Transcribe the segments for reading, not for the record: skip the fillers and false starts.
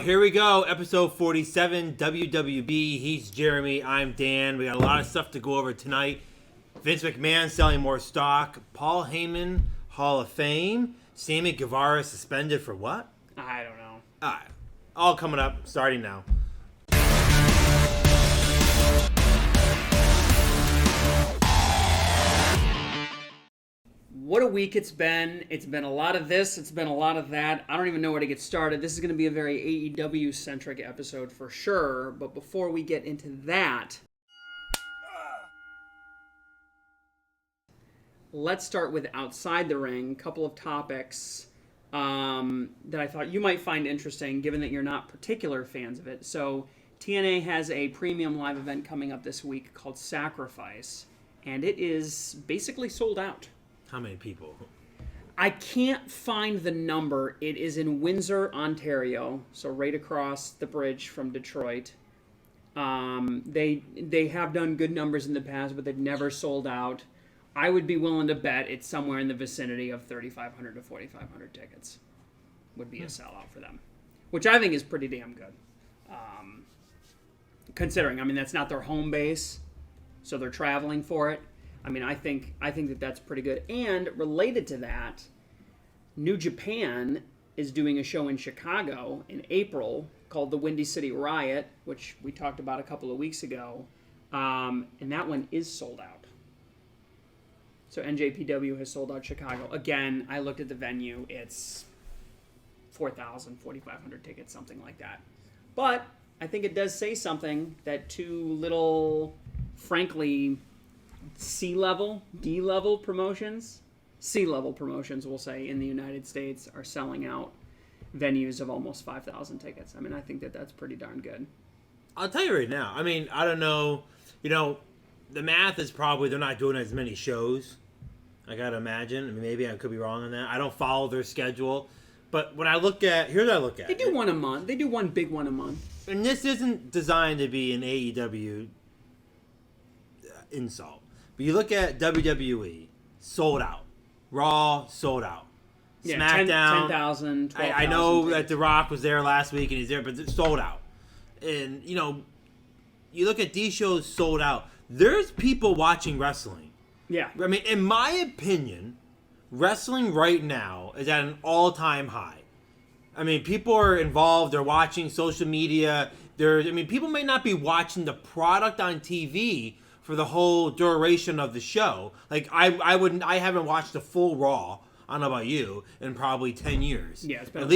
Here we go. Episode 47, WWB. He's Jeremy. I'm Dan. We got a lot of stuff to go over tonight. Vince McMahon selling more stock. Paul Heyman, Hall of Fame. Sammy Guevara suspended for what? I don't know. All right. All coming up, starting now. What a week it's been. It's been a lot of this. It's been a lot of that. I don't even know where to get started. This is going to be a very AEW-centric episode for sure. But before we get into that, let's start with Outside the Ring. A couple of topics that I thought you might find interesting, given that you're not particular fans of it. So TNA has a premium live event coming up this week called Sacrifice, and it is basically sold out. How many people? I can't find the number. It is in Windsor, Ontario, so right across the bridge from Detroit. They have done good numbers in the past, but they've never sold out. I would be willing to bet it's somewhere in the vicinity of 3,500 to 4,500 tickets would be a sellout for them, which I think is pretty damn good. Considering, I mean, that's not their home base, so they're traveling for it. I mean, I think that that's pretty good. And related to that, New Japan is doing a show in Chicago in April called the Windy City Riot, which we talked about a couple of weeks ago. And that one is sold out. So NJPW has sold out Chicago. Again, I looked at the venue. It's 4,000, 4,500 tickets, something like that. But I think it does say something that two little, frankly, C-level, D-level promotions, C-level promotions, we'll say, in the United States are selling out venues of almost 5,000 tickets. I mean, I think that that's pretty darn good. I'll tell you right now. I mean, I don't know. You know, the math is probably they're not doing as many shows. I got to imagine. I mean, maybe I could be wrong on that. I don't follow their schedule. But when I look at, here's what I look at. They do one a month. They do one big one a month. And this isn't designed to be an AEW insult. But you look at WWE, sold out. Raw, sold out. Yeah, SmackDown, 10,000, 12,000 I know tickets. that The Rock was there last week and he's there, but it's sold out. And, you know, you look at these shows sold out. There's people watching wrestling. Yeah. I mean, in my opinion, wrestling right now is at an all-time high. I mean, people are involved. They're watching social media. People may not be watching the product on TV for the whole duration of the show. Like, I haven't watched a full Raw, I don't know about you, in probably 10 years. Yeah, it's been at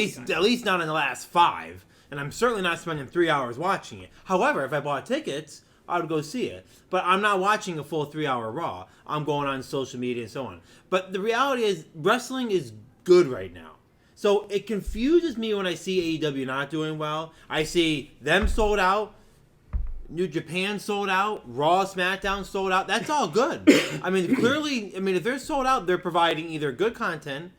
least not in the last 5. And I'm certainly not spending 3 hours watching it. However, if I bought tickets, I would go see it. But I'm not watching a full 3-hour Raw. I'm going on social media and so on. But the reality is, wrestling is good right now. So it confuses me when I see AEW not doing well. I see them sold out, New Japan sold out, Raw, SmackDown sold out. That's all good. I mean, clearly, if they're sold out, they're providing either good content.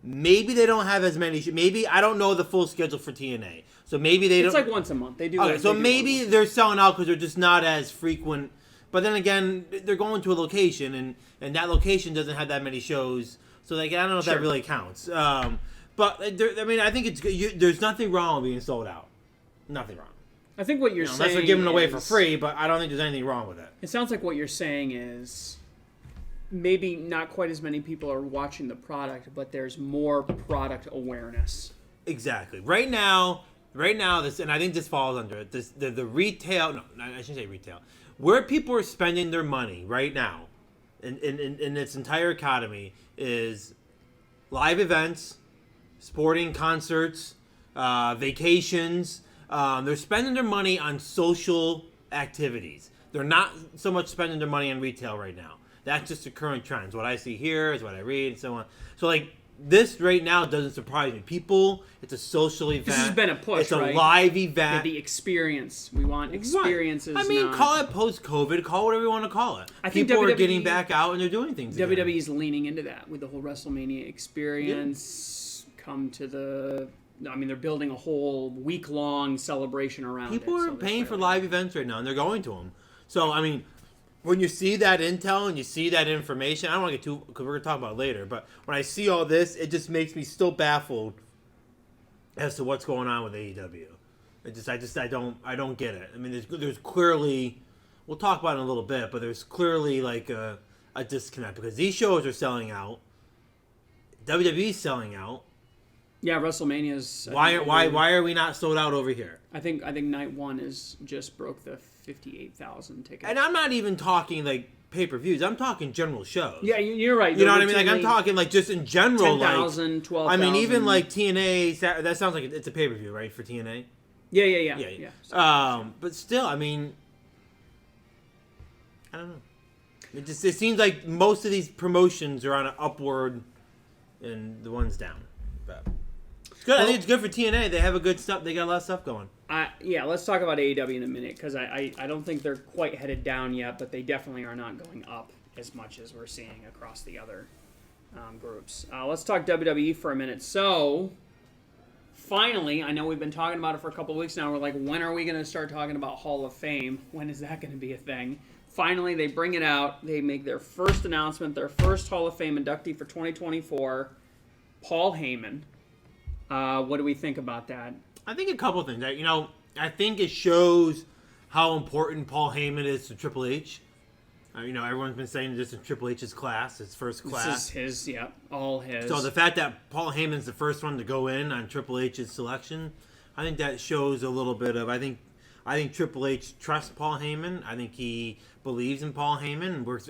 Maybe they don't have as many. Maybe I don't know the full schedule for TNA. So maybe they don't. It's like once a month. They do. Okay, so maybe they're selling out because they're just not as frequent. But then again, they're going to a location, and that location doesn't have that many shows. So like, I don't know if that really counts. But I think it's good. There's nothing wrong with being sold out. Nothing wrong. I think what you're saying, unless they're giving it away for free, but I don't think there's anything wrong with it. It sounds like what you're saying is maybe not quite as many people are watching the product, but there's more product awareness. Exactly. Right now, this, and I think this falls under it. The retail. No, I shouldn't say retail. Where people are spending their money right now, in its entire economy, is live events, sporting concerts, vacations. They're spending their money on social activities. They're not so much spending their money on retail right now. That's just the current trends. What I see here is what I read and so on. So, like, this right now doesn't surprise me. People, it's a social event. This has been a push, It's a live event. The experience. We want experiences. Right. I mean, call it post-COVID. Call it whatever you want to call it. I think people are getting back out and they're doing things again. WWE's leaning into that with the whole WrestleMania experience. Yeah. Come to the... I mean, they're building a whole week-long celebration around People are paying for live events right now, and they're going to them. So, I mean, when you see that intel and you see that information, I don't want to get too, because we're going to talk about it later, but when I see all this, it just makes me still baffled as to what's going on with AEW. I don't get it. I mean, there's clearly, we'll talk about it in a little bit, but there's clearly like a disconnect because these shows are selling out. WWE's selling out. Yeah, WrestleMania's. Why are we not sold out over here? I think night one is just broke the 58,000 tickets. And I'm not even talking like pay-per-views. I'm talking general shows. Yeah, you're right. You know what I mean? Like I'm talking like just in general, 10,000, like 12,000. I mean, even like TNA. That sounds like it's a pay-per-view, right? For TNA. Yeah. But still, I mean, I don't know. It seems like most of these promotions are on an upward, and the one's down. But it's good. I think it's good for TNA. They have a good stuff. They got a lot of stuff going. Let's talk about AEW in a minute because I don't think they're quite headed down yet, but they definitely are not going up as much as we're seeing across the other groups. Let's talk WWE for a minute. So, finally, I know we've been talking about it for a couple of weeks now. We're like, when are we going to start talking about Hall of Fame? When is that going to be a thing? Finally, they bring it out. They make their first announcement, their first Hall of Fame inductee for 2024, Paul Heyman. What do we think about that? I think a couple of things. I think it shows how important Paul Heyman is to Triple H. Everyone's been saying this is Triple H's class, his first class. This is his, all his. So the fact that Paul Heyman's the first one to go in on Triple H's selection, I think that shows a little bit of. I think Triple H trusts Paul Heyman. I think he believes in Paul Heyman and works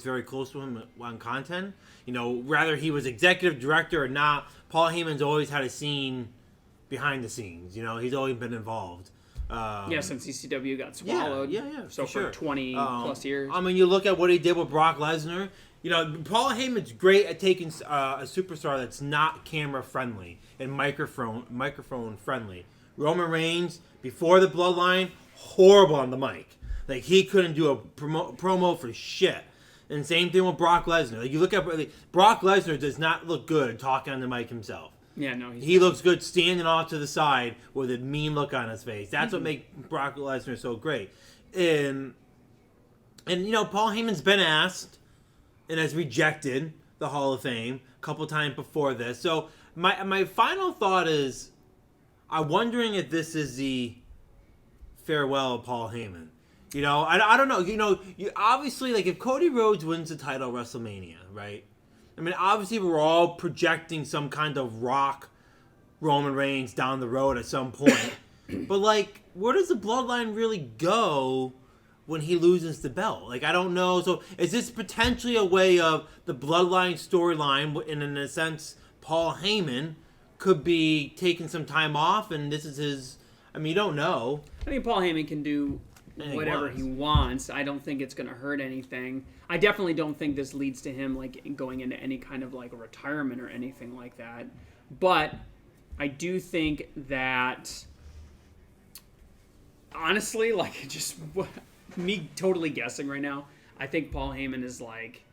very close to him on content. Whether he was executive director or not, Paul Heyman's always had a scene behind the scenes. He's always been involved. Since ECW got swallowed. Yeah. So for sure. 20 plus years. I mean, you look at what he did with Brock Lesnar. Paul Heyman's great at taking a superstar that's not camera friendly and microphone friendly. Roman Reigns, before the Bloodline, horrible on the mic. Like, he couldn't do a promo for shit. And same thing with Brock Lesnar. Like, you look at Brock Lesnar does not look good talking on the mic himself. Yeah, no. He looks good standing off to the side with a mean look on his face. That's what makes Brock Lesnar so great. And Paul Heyman's been asked and has rejected the Hall of Fame a couple times before this. So my final thought is, I'm wondering if this is the farewell of Paul Heyman. I don't know. You obviously, like, if Cody Rhodes wins the title at WrestleMania, right? I mean, obviously we're all projecting some kind of Rock Roman Reigns down the road at some point. But, like, where does the Bloodline really go when he loses the belt? Like, I don't know. So is this potentially a way of the Bloodline storyline, and in a sense, Paul Heyman could be taking some time off, and this is his... I mean, you don't know. I mean, Paul Heyman can do whatever he wants. I don't think it's going to hurt anything. I definitely don't think this leads to him like going into any kind of like a retirement or anything like that. But I do think that, honestly, like, just me totally guessing right now, I think Paul Heyman is like,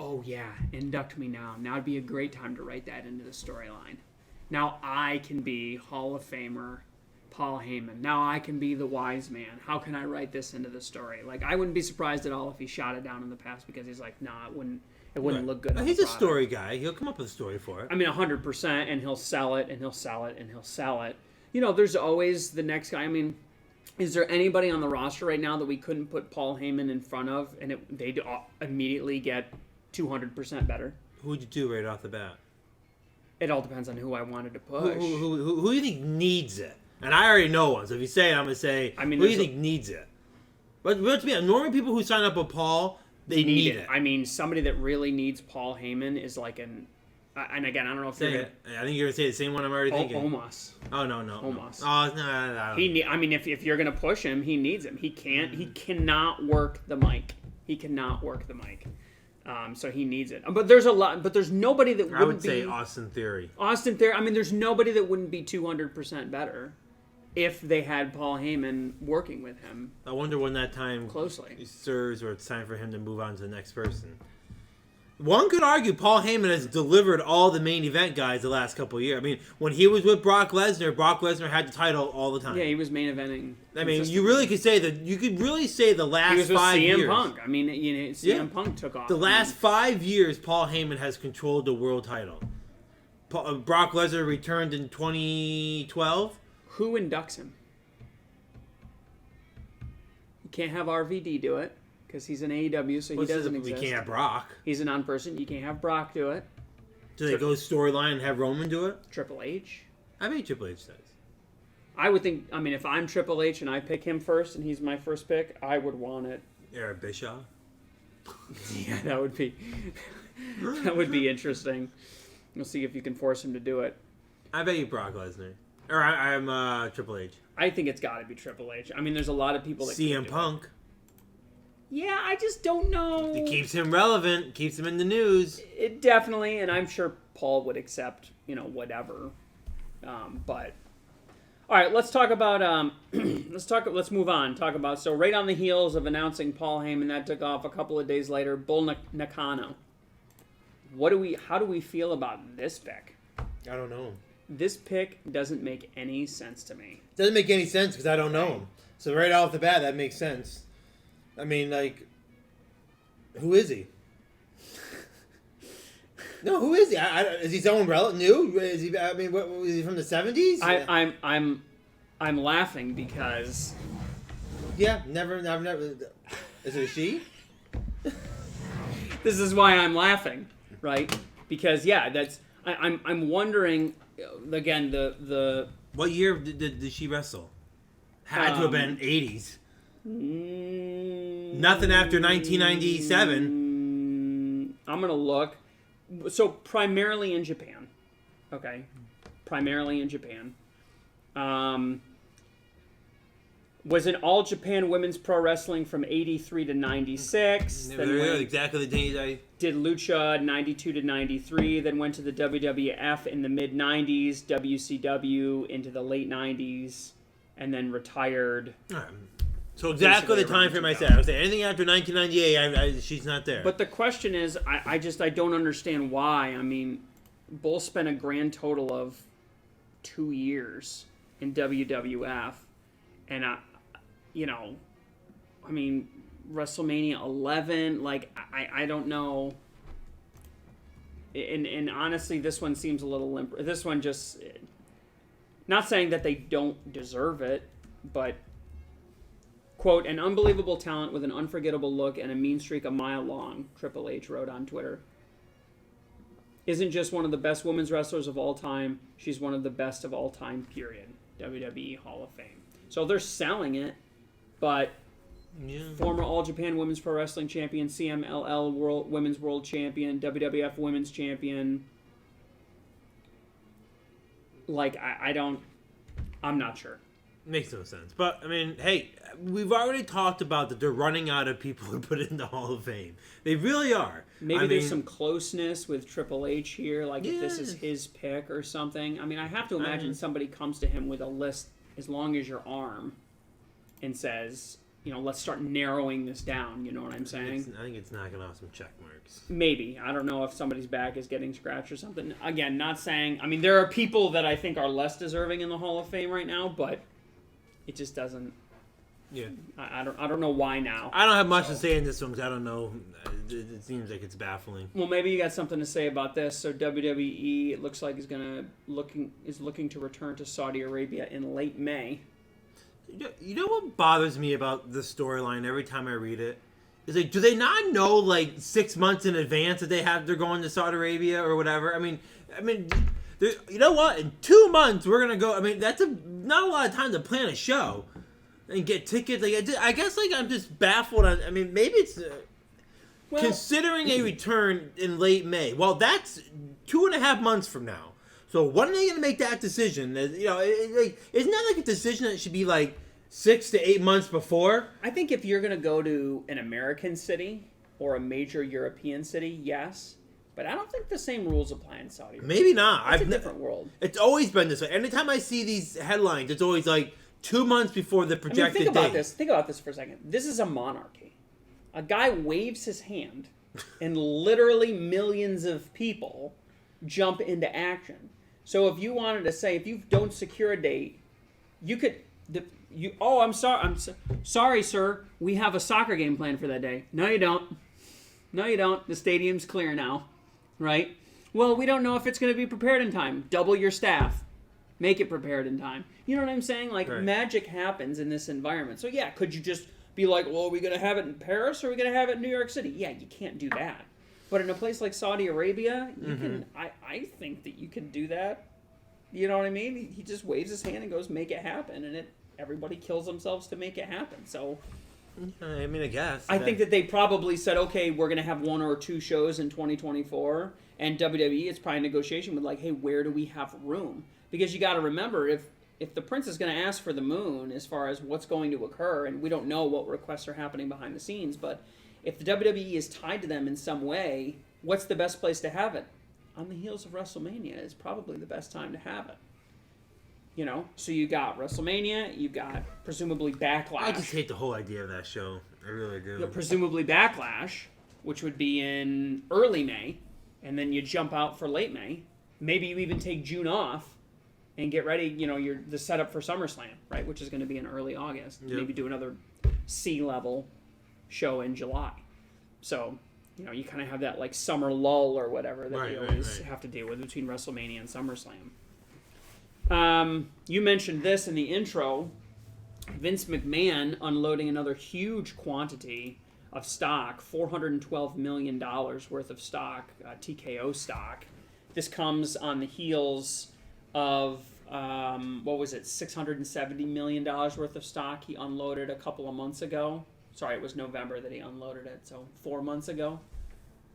oh yeah, induct me now. Now would be a great time to write that into the storyline. Now I can be Hall of Famer Paul Heyman. Now I can be the wise man. How can I write this into the story? Like, I wouldn't be surprised at all if he shot it down in the past because he's like, nah, it wouldn't look good. He's a story guy. He'll come up with a story for it. I mean, 100%, and he'll sell it, and he'll sell it, and he'll sell it. There's always the next guy. I mean, is there anybody on the roster right now that we couldn't put Paul Heyman in front of, and they'd immediately get 200% better? Who would you do right off the bat? It all depends on who I wanted to push. Who do you think needs it? And I already know one, so if you say it, I'm going to say, who do you think needs it? But let's be honest, normally people who sign up with Paul, they need it. I mean, somebody that really needs Paul Heyman is like and again, I don't know if you're I think you're going to say the same one I'm already thinking. Omos. Oh, no. Omos. Oh, no. I mean, if you're going to push him, he needs him. He cannot work the mic. He cannot work the mic. So he needs it. But there's nobody that wouldn't be... I would say Austin Theory. I mean, there's nobody that wouldn't be 200% better if they had Paul Heyman working with him. I wonder when that time closely serves, or it's time for him to move on to the next person. One could argue Paul Heyman has delivered all the main event guys the last couple of years. I mean, when he was with Brock Lesnar had the title all the time. Yeah, he was main eventing. I mean, you really could say that. You could really say the last 5 years. He was with CM Punk. I mean, CM Punk took off. The last 5 years, Paul Heyman has controlled the world title. Brock Lesnar returned in 2012. Who inducts him? You can't have RVD do it because he's an AEW, so he doesn't exist. We can't have Brock. He's a non-person. You can't have Brock do it. Do they go storyline and have Roman do it? Triple H. I mean, Triple H does. I would think. I mean, if I'm Triple H and I pick him first and he's my first pick, I would want it. Eric Bischoff. Yeah, that would be interesting. We'll see if you can force him to do it. I bet you Brock Lesnar. Or I'm Triple H. I think it's got to be Triple H. I mean, there's a lot of people that CM Punk. Yeah, I just don't know. It keeps him relevant, keeps him in the news. It definitely, and I'm sure Paul would accept, whatever. But all right, let's talk about. Let's move on. Talk about right on the heels of announcing Paul Heyman, that took off a couple of days later. Bull Nakano. How do we feel about this pick? I don't know. This pick doesn't make any sense to me. Doesn't make any sense because I don't know him. So right off the bat, that makes sense. I mean, who is he? No, who is he? Is he someone new? Is he? I mean, what is he from the 70s? I'm laughing because. Yeah, never. Is it a she? This is why I'm laughing, right? Because I'm wondering again the. What year did she wrestle? Had to have been 80s. Nothing after 1997. I'm gonna look. So primarily in Japan. Okay. Primarily in Japan. Was in All Japan Women's Pro Wrestling from 83 to 96. Exactly the days I... Did Lucha 92 to 93. Then went to the WWF in the mid-90s. WCW into the late 90s. And then retired. So exactly the time frame I said. I would say anything after 1998, she's not there. But the question is, I don't understand why. I mean, Bull spent a grand total of 2 years in WWF, and WrestleMania 11. I don't know. And honestly, this one seems a little limp. This one just, not saying that they don't deserve it, but. Quote, an unbelievable talent with an unforgettable look and a mean streak a mile long, Triple H wrote on Twitter. Isn't just one of the best women's wrestlers of all time, she's one of the best of all time, period. WWE Hall of Fame. So they're selling it, but former All Japan Women's Pro Wrestling Champion, CMLL Women's World Champion, WWF Women's Champion. I'm not sure. Makes no sense. But, I mean, hey, we've already talked about that they're running out of people to put in the Hall of Fame. They really are. Maybe there's some closeness with Triple H here, if this is his pick or something. I mean, I have to imagine somebody comes to him with a list as long as your arm and says, let's start narrowing this down. You know what I'm saying? I think it's knocking off some check marks. Maybe. I don't know if somebody's back is getting scratched or something. Again, not saying... I mean, there are people that I think are less deserving in the Hall of Fame right now, but... It just doesn't. Yeah. I don't know why now. I don't have much to say in this one because I don't know. It seems like it's baffling. Well, maybe you got something to say about this. So WWE, it looks like is looking to return to Saudi Arabia in late May. You know what bothers me about this storyline every time I read it? Is do they not know 6 months in advance that they're going to Saudi Arabia or whatever? I mean. You know what? In 2 months, we're gonna go. I mean, that's not a lot of time to plan a show and get tickets. I guess I'm just baffled on. I mean, maybe it's considering a return in late May. Well, that's 2.5 months from now. So when are they gonna make that decision? Isn't that a decision that should be 6 to 8 months before? I think if you're gonna go to an American city or a major European city, yes. But I don't think the same rules apply in Saudi Arabia. Maybe not. It's a different world. It's always been this way. Anytime I see these headlines, it's always 2 months before the projected think about date. this. Think about this for a second. This is a monarchy. A guy waves his hand, and literally millions of people jump into action. So if you wanted to say, if you don't secure a date, you could... I'm sorry, sir. We have a soccer game planned for that day. No, you don't. No, you don't. The stadium's clear now. Right? Well, we don't know if it's going to be prepared in time. Double your staff. Make it prepared in time. You know what I'm saying? Like, Right. magic happens in this environment. So, yeah, could you just be like, well, are we going to have it in Paris or are we going to have it in New York City? Yeah, you can't do that. But in a place like Saudi Arabia, you can. I think that you can do that. You know what I mean? He just waves his hand and goes, make it happen. And everybody kills themselves to make it happen. So, I mean, I guess. I think that they probably said, okay, we're going to have 1 or 2 shows in 2024. And WWE is probably in negotiation with, like, hey, where do we have room? Because you got to remember, if the prince is going to ask for the moon as far as what's going to occur, and we don't know what requests are happening behind the scenes, but if the WWE is tied to them in some way, what's the best place to have it? On the heels of WrestleMania is probably the best time to have it. You know? So you got WrestleMania, you got presumably Backlash. I just hate the whole idea of that show. I really do. You got presumably Backlash, which would be in early May, and then you jump out for late May. Maybe you even take June off and get ready, you know, the setup for SummerSlam, right, which is going to be in early August. Yep. Maybe do another C-level show in July. So, you know, you kind of have that, like, summer lull or whatever that you always have to deal with between WrestleMania and SummerSlam. You mentioned this in the intro. Vince McMahon unloading another huge quantity of stock, $412 million worth of stock, TKO stock. This comes on the heels of, $670 million worth of stock he unloaded a couple of months ago. Sorry, it was November that he unloaded it, so 4 months ago.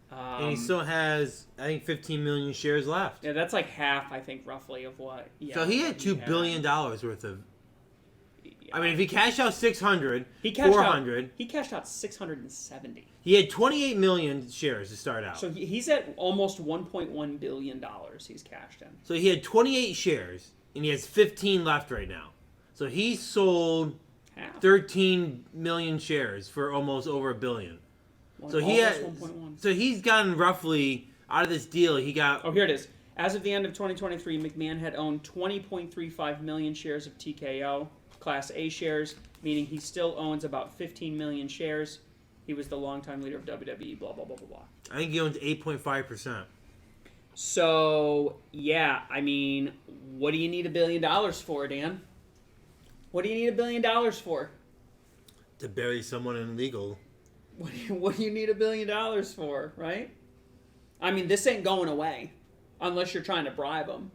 And he still has, I think, 15 million shares left. Yeah, that's like half, I think, roughly of what. Yeah, So he had $2 billion worth of. I mean, if he cashed out 600, he cashed 400. He cashed out 670. He had 28 million shares to start out. So he's at almost $1.1 billion he's cashed in. So he had 28 shares, and he has 15 left right now. So he sold Half. 13 million shares for almost over $1 billion. So he had, 1.1. so he's gotten roughly out of this deal. He got. Oh, here it is. As of the end of 2023, McMahon had owned 20.35 million shares of TKO, Class A shares, meaning he still owns about 15 million shares. He was the longtime leader of WWE, blah, blah, blah, blah, blah. I think he owns 8.5%. So, yeah, I mean, what do you need $1 billion for, Dan? What do you need $1 billion for? To bury someone in legal. What do you need $1 billion for, right? I mean, this ain't going away unless you're trying to bribe them.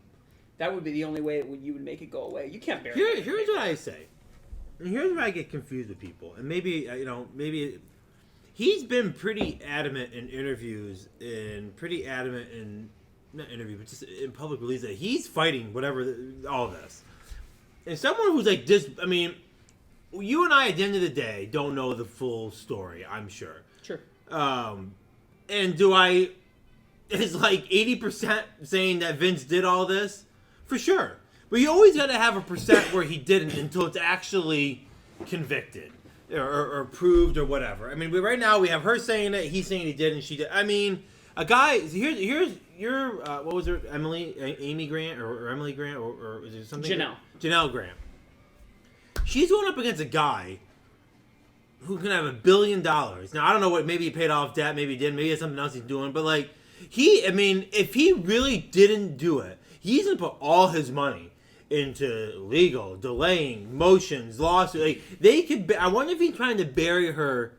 That would be the only way you would make it go away. You can't bury it. Here's what I say. And here's where I get confused with people. And maybe, maybe he's been pretty adamant in interviews and pretty adamant in, not interview, but just in public release that he's fighting whatever, all this. And someone who's like this, I mean, you and I at the end of the day don't know the full story, I'm sure. Sure. And is like 80% saying that Vince did all this? For sure. But you always got to have a percent where he didn't until it's actually convicted or proved or whatever. I mean, right now we have her saying it, he's saying he did and she did. I mean, a guy, here's your, what was her, Amy Grant or Emily Grant or is it something? Janelle Grant. She's going up against a guy who can have $1 billion. Now, I don't know what, maybe he paid off debt, maybe he didn't, maybe it's something else he's doing, but like, if he really didn't do it, he's going to put all his money into legal, delaying, motions, lawsuits. Like, I wonder if he's trying to bury her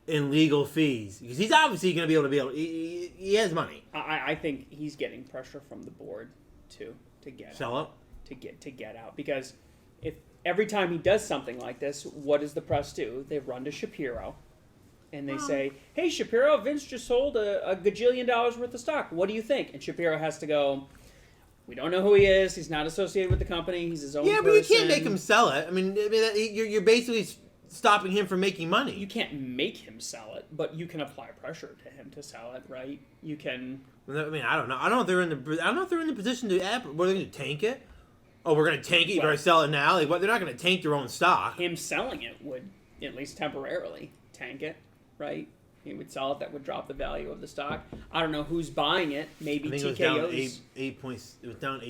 in legal fees. Because he's obviously going to be able, he has money. I think he's getting pressure from the board to get Sell out. it? To get out. Because if every time he does something like this, what does the press do? They run to Shapiro. And they say, hey, Shapiro, Vince just sold a gajillion dollars worth of stock. What do you think? And Shapiro has to go, we don't know who he is. He's not associated with the company. He's his own person. Yeah, but you can't make him sell it. I mean you're basically stopping him from making money. You can't make him sell it, but you can apply pressure to him to sell it, right? You can. I mean, I don't know. I don't know if they're in the position to. What are they going to tank it? Oh, we're going to tank it. You better sell it now. Like, what? They're not going to tank their own stock. Him selling it would, at least temporarily, tank it, right? He would sell it. That would drop the value of the stock. I don't know who's buying it. Maybe I think TKO's. It was down 8 points. It was down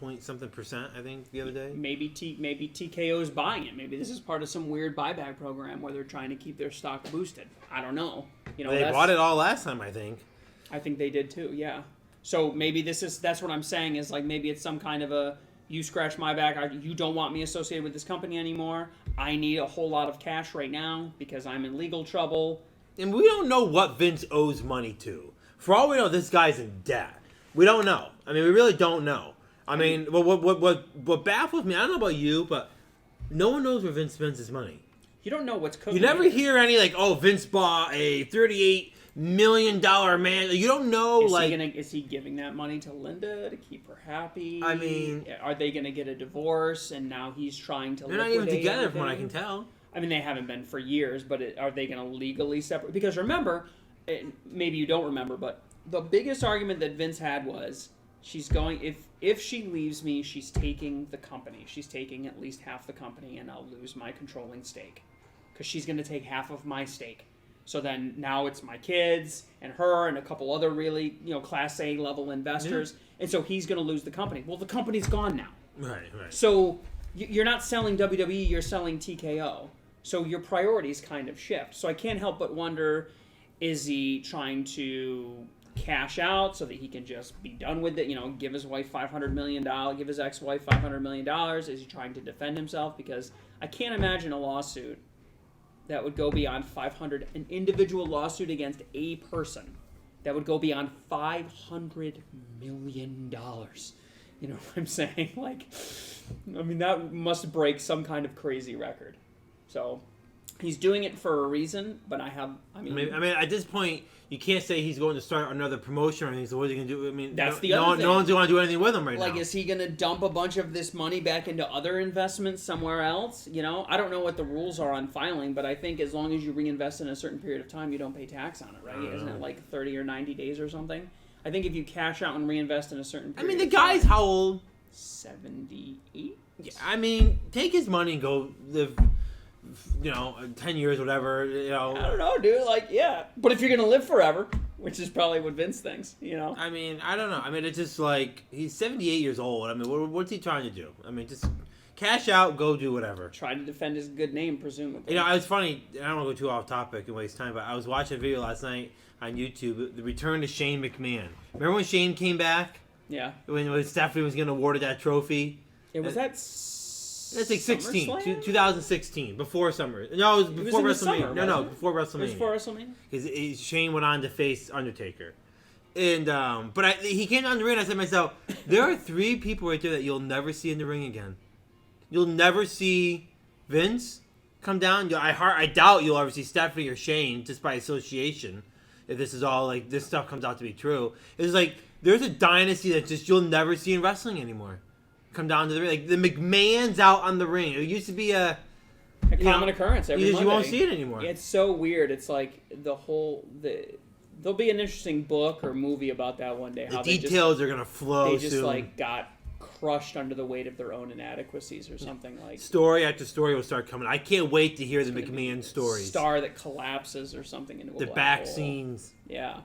8.something%. I think the other day. Maybe TKO's buying it. Maybe this is part of some weird buyback program where they're trying to keep their stock boosted. I don't know. They bought it all last time. I think they did too. Yeah. So maybe that's what I'm saying is like maybe it's some kind of a you scratch my back. You don't want me associated with this company anymore. I need a whole lot of cash right now because I'm in legal trouble. And we don't know what Vince owes money to. For all we know, this guy's in debt. We don't know. I mean, we really don't know. I mean, what baffles me, I don't know about you, but no one knows where Vince spends his money. You don't know what's cooking. You never hear any, like, oh, Vince bought a $38 million man. You don't know, is he giving that money to Linda to keep her happy? I mean, are they going to get a divorce and now he's trying to they're not even together everything? From what I can tell. I mean, they haven't been for years, but are they going to legally separate? Because remember, maybe you don't remember, but the biggest argument that Vince had was she's going, if she leaves me, she's taking the company. She's taking at least half the company and I'll lose my controlling stake. Because she's going to take half of my stake. So then now it's my kids and her and a couple other really, Class A level investors. Yeah. And so he's going to lose the company. Well, the company's gone now. Right. So you're not selling WWE, you're selling TKO. So your priorities kind of shift. So I can't help but wonder, is he trying to cash out so that he can just be done with it? Give his wife $500 million, give his ex-wife $500 million. Is he trying to defend himself? Because I can't imagine a lawsuit that would go beyond 500, an individual lawsuit against a person that would go beyond $500 million. You know what I'm saying? That must break some kind of crazy record. So he's doing it for a reason, but I mean, at this point, you can't say he's going to start another promotion or anything. So what's he going to do? I mean, that's the other thing. No one's going to do anything with him right now. Is he going to dump a bunch of this money back into other investments somewhere else? I don't know what the rules are on filing, but I think as long as you reinvest in a certain period of time, you don't pay tax on it, right? Isn't it like 30 or 90 days or something? I think if you cash out and reinvest in a certain period the guy's how old? 78? Yeah, take his money and go live, 10 years, whatever, I don't know, dude. But if you're going to live forever, which is probably what Vince thinks, I don't know. It's just he's 78 years old. What's he trying to do? Just cash out, go do whatever. Try to defend his good name, presumably. It's funny. I don't want to go too off topic and waste time, but I was watching a video last night on YouTube, the return to Shane McMahon. Remember when Shane came back? Yeah. When Stephanie was getting awarded that trophy? Was that... That's 2016, before Summer. No, it was before WrestleMania. No, before WrestleMania. It was before WrestleMania? Because Shane went on to face Undertaker. And, he came down the ring and I said to myself, there are 3 people right there that you'll never see in the ring again. You'll never see Vince come down. I doubt you'll ever see Stephanie or Shane, just by association, if this is all, this stuff comes out to be true. It's there's a dynasty that just you'll never see in wrestling anymore. Come down to the ring. The McMahons out on the ring. It used to be a common occurrence every Monday. You won't see it anymore. It's so weird. It's there'll be an interesting book or movie about that one day. The details are going to flow soon. They just got crushed under the weight of their own inadequacies or something Story after story will start coming. I can't wait to hear the McMahon stories. Star that collapses or something into a black back hole. scenes. Yeah.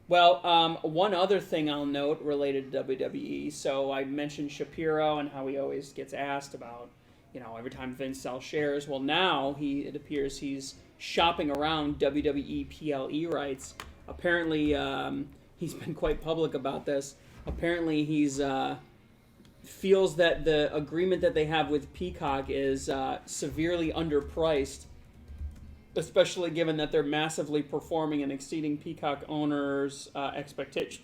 Well, one other thing I'll note related to WWE. So I mentioned Shapiro and how he always gets asked about, every time Vince sells shares. Well, now it appears he's shopping around WWE PLE rights. Apparently, he's been quite public about this. Apparently, he's feels that the agreement that they have with Peacock is severely underpriced, especially given that they're massively performing and exceeding Peacock owners' expectations.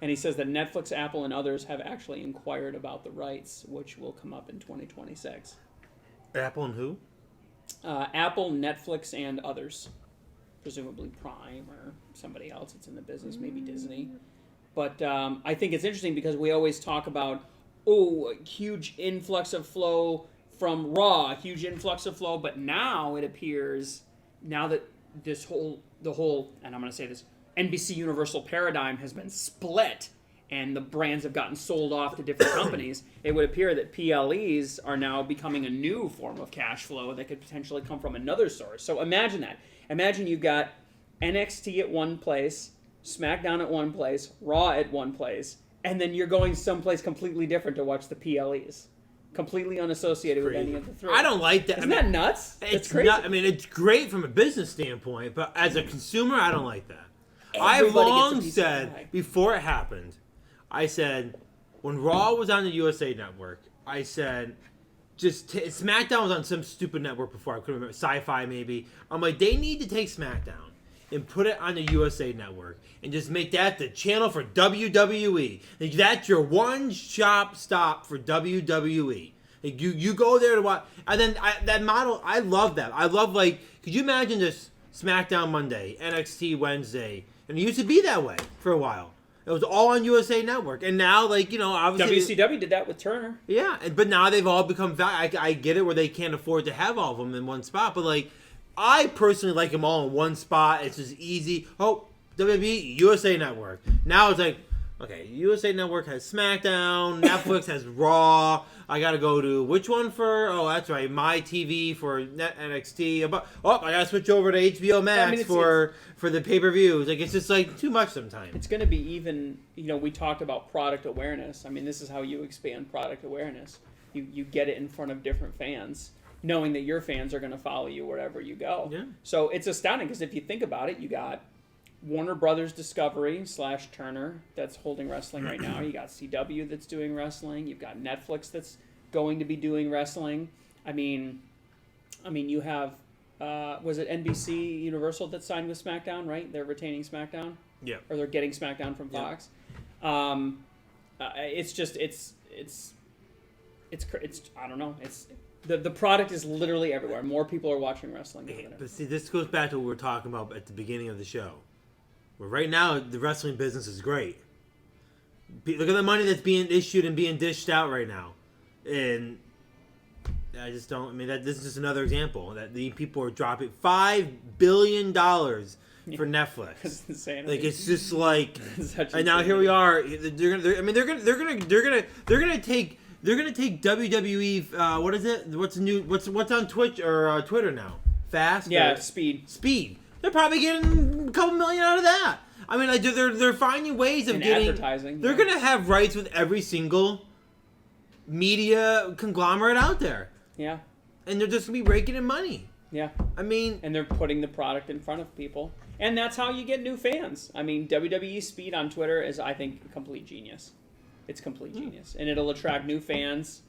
And he says that Netflix, Apple, and others have actually inquired about the rights, which will come up in 2026. Apple and who? Apple, Netflix, and others. Presumably Prime or somebody else that's in the business, maybe Disney. But I think it's interesting because we always talk about, a huge influx of flow from Raw, a huge influx of flow. But now it appears, now that the whole, and I'm going to say this, NBC Universal paradigm has been split and the brands have gotten sold off to different companies, it would appear that PLEs are now becoming a new form of cash flow that could potentially come from another source. So imagine that. Imagine you've got NXT at one place, SmackDown at one place, Raw at one place, and then you're going someplace completely different to watch the PLEs. Completely unassociated with any of the 3. I don't like that. Isn't that nuts? It's crazy. It's great from a business standpoint, but as a consumer, I don't like that. I've long said, before it happened, I said, when Raw was on the USA Network, I said, SmackDown was on some stupid network before. I couldn't remember. Sci-Fi maybe. I'm like, they need to take SmackDown and put it on the USA Network and just make that the channel for WWE. Like, that's your one-stop stop for WWE. Like, you go there to watch. And then that model, I love that. I love, like, could you imagine this SmackDown Monday, NXT Wednesday? And it used to be that way for a while. It was all on USA Network. And now, like, obviously... WCW did that with Turner. Yeah, but now they've all become... I get it where they can't afford to have all of them in one spot, but, like, I personally like them all in one spot. It's just easy. Oh, WWE, USA Network. Now it's like, okay, USA Network has SmackDown, Netflix has Raw. I got to go to which one for? Oh, that's right, My TV for NXT. I got to switch over to HBO Max for the pay-per-views. Like, it's just like too much sometimes. It's going to be even, we talked about product awareness. I mean, this is how you expand product awareness. You get it in front of different fans, knowing that your fans are going to follow you wherever you go. Yeah. So it's astounding because if you think about it, you got Warner Brothers Discovery / Turner that's holding wrestling right now. You got CW that's doing wrestling. You've got Netflix that's going to be doing wrestling. I mean, you have was it NBC Universal that signed with SmackDown, right? They're retaining SmackDown. Yeah. Or they're getting SmackDown from Fox. It's I don't know. It's the product is literally everywhere. More people are watching wrestling than ever. But see, this goes back to what we were talking about at the beginning of the show. Where right now, the wrestling business is great. Look at the money that's being issued and being dished out right now. And I just don't... I mean, this is just another example. That the people are dropping $5 billion for Netflix. It's insane. Like, it's just like... And now here we are. They're gonna take WWE. What is it? What's new? What's on Twitch or Twitter now? Fast? Yeah, or Speed. They're probably getting a couple million out of that. I mean, like, they're finding ways of getting advertising. They're gonna have rights with every single media conglomerate out there. Yeah. And they're just gonna be raking in money. Yeah. I mean, and they're putting the product in front of people, and that's how you get new fans. I mean, WWE Speed on Twitter is, I think, a complete genius. It's complete genius, and it'll attract new fans.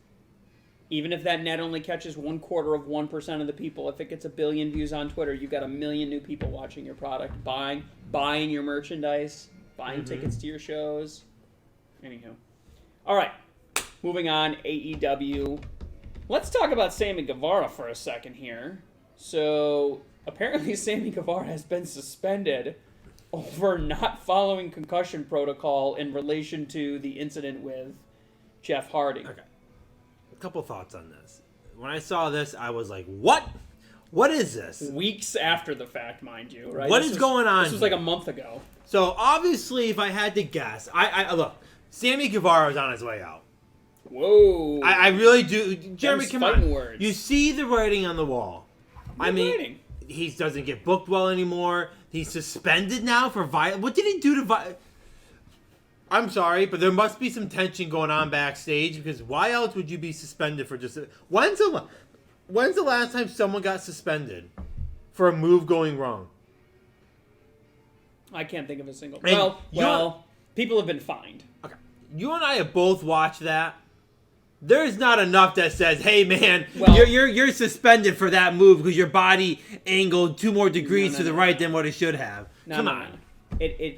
Even if that net only catches 0.25% of the people, if it gets 1 billion views on Twitter, you've got 1 million new people watching your product, buying your merchandise, buying tickets to your shows. Anywho. All right. Moving on, AEW. Let's talk about Sammy Guevara for a second here. So, apparently Sammy Guevara has been suspended over not following concussion protocol in relation to the incident with Jeff Hardy. Okay. A couple thoughts on this. When I saw this, I was like, what? What is this? Weeks after the fact, mind you, right? What is going on? This was like a month ago. So, obviously, if I had to guess, I look, Sammy Guevara is on his way out. Whoa. I really do. Jeremy, come on. Words. You see the writing on the wall. Writing? He doesn't get booked well anymore. He's suspended now for violence. What did he do to violence? I'm sorry, but there must be some tension going on backstage, because why else would you be suspended for just... When's the last time someone got suspended for a move going wrong? I can't think of a single... And Well, people have been fined. Okay. You and I have both watched that. There's not enough that says, "Hey, man, you're suspended for that move because your body angled 2 more degrees to the right than what it should have." Come on.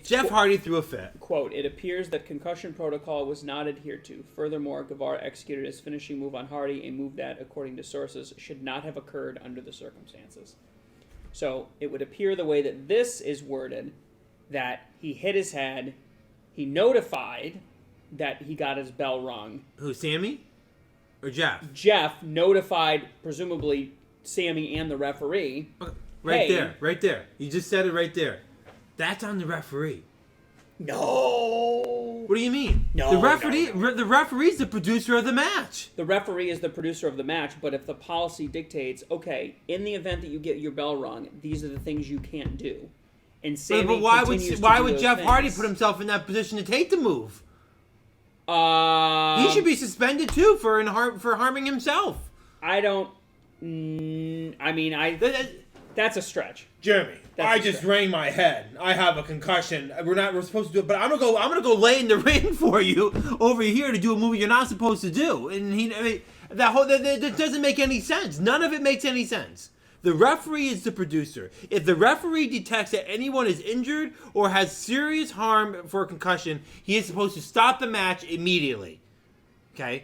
Jeff Hardy threw a fit. Quote, "It appears that concussion protocol was not adhered to. Furthermore, Guevara executed his finishing move on Hardy, a move that, according to sources, should not have occurred under the circumstances." So it would appear the way that this is worded, that he hit his head, he notified that he got his bell rung. Who, Sammy? Or Jeff? Jeff notified, presumably, Sammy and the referee. Okay. Right there. You just said it right there. That's on the referee. No. What do you mean? No. The referee's the producer of the match. The referee is the producer of the match, but if the policy dictates, okay, in the event that you get your bell rung, these are the things you can't do. And Sammy but why would Jeff Hardy put himself in that position to take the move? He should be suspended too for harming himself. I don't. I mean, That's a stretch. Jeremy, I just rang my head. I have a concussion. We're supposed to do it, but I'm gonna go lay in the ring for you over here to do a movie you're not supposed to do. And that doesn't make any sense. None of it makes any sense. The referee is the producer. If the referee detects that anyone is injured or has serious harm for a concussion, he is supposed to stop the match immediately. Okay?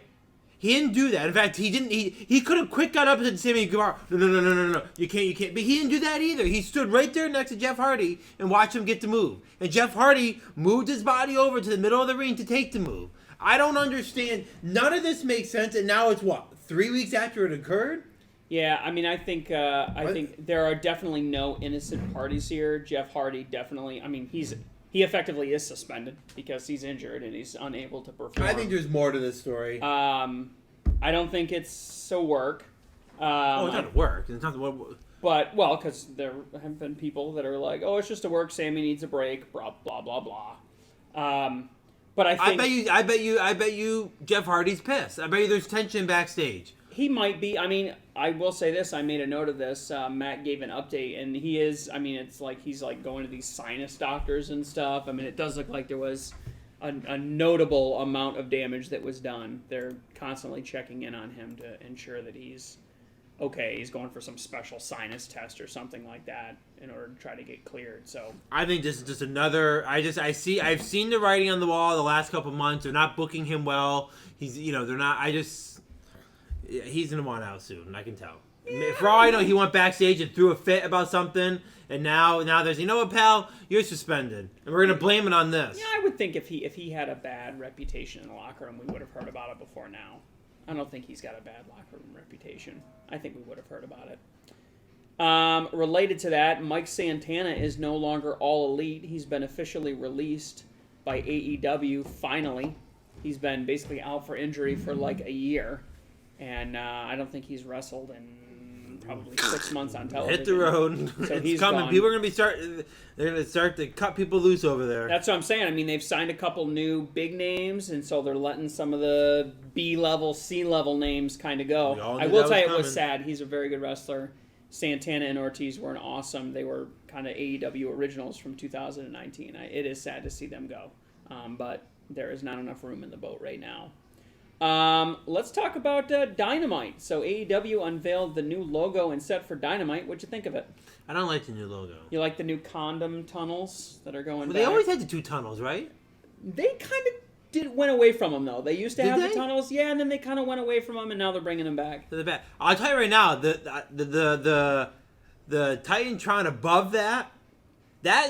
He didn't do that. In fact, he didn't. He could have quick got up and said, "Sammy Guevara, no, you can't." But he didn't do that either. He stood right there next to Jeff Hardy and watched him get the move. And Jeff Hardy moved his body over to the middle of the ring to take the move. I don't understand. None of this makes sense. And now it's what, 3 weeks after it occurred? Yeah, I mean, I think there are definitely no innocent parties here. Jeff Hardy definitely. I mean, he effectively is suspended because he's injured and he's unable to perform. I think there's more to this story. I don't think it's a work. It's not a work. It's not what. But because there have been people that are like, "Oh, it's just a work. Sammy needs a break." Blah blah blah blah. But I think I bet you Jeff Hardy's pissed. I bet you there's tension backstage. He might be. I mean, I will say this. I made a note of this. Matt gave an update, and he is. I mean, it's like he's like going to these sinus doctors and stuff. I mean, it does look like there was a notable amount of damage that was done. They're constantly checking in on him to ensure that he's okay. He's going for some special sinus test or something like that in order to try to get cleared. So I think this is just another. I've seen the writing on the wall the last couple months. They're not booking him well. They're not. He's going to want out soon, I can tell. Yeah. For all I know, he went backstage and threw a fit about something, and now there's, you know what, pal? You're suspended. And we're going to blame it on this. Yeah, I would think if he had a bad reputation in the locker room, we would have heard about it before now. I don't think he's got a bad locker room reputation. I think we would have heard about it. Related to that, Mike Santana is no longer All Elite. He's been officially released by AEW, finally. He's been basically out for injury for like a year. And I don't think he's wrestled in probably 6 months on television. Hit the road. So it's he's coming. Gone. People are going to they're going to start to cut people loose over there. That's what I'm saying. I mean, they've signed a couple new big names, and so they're letting some of the B-level, C-level names kind of go. I will tell you, it was sad. He's a very good wrestler. Santana and Ortiz were awesome. They were kind of AEW originals from 2019. It is sad to see them go. But there is not enough room in the boat right now. Let's talk about Dynamite. So AEW unveiled the new logo and set for Dynamite. What'd you think of it? I don't like the new logo. You like the new condom tunnels that are going back? They always had the 2 tunnels, right? They kind of went away from them, though. They used to have the tunnels, yeah, and then they kind of went away from them, and now they're bringing them back. They're back. I'll tell you right now, the Titantron above that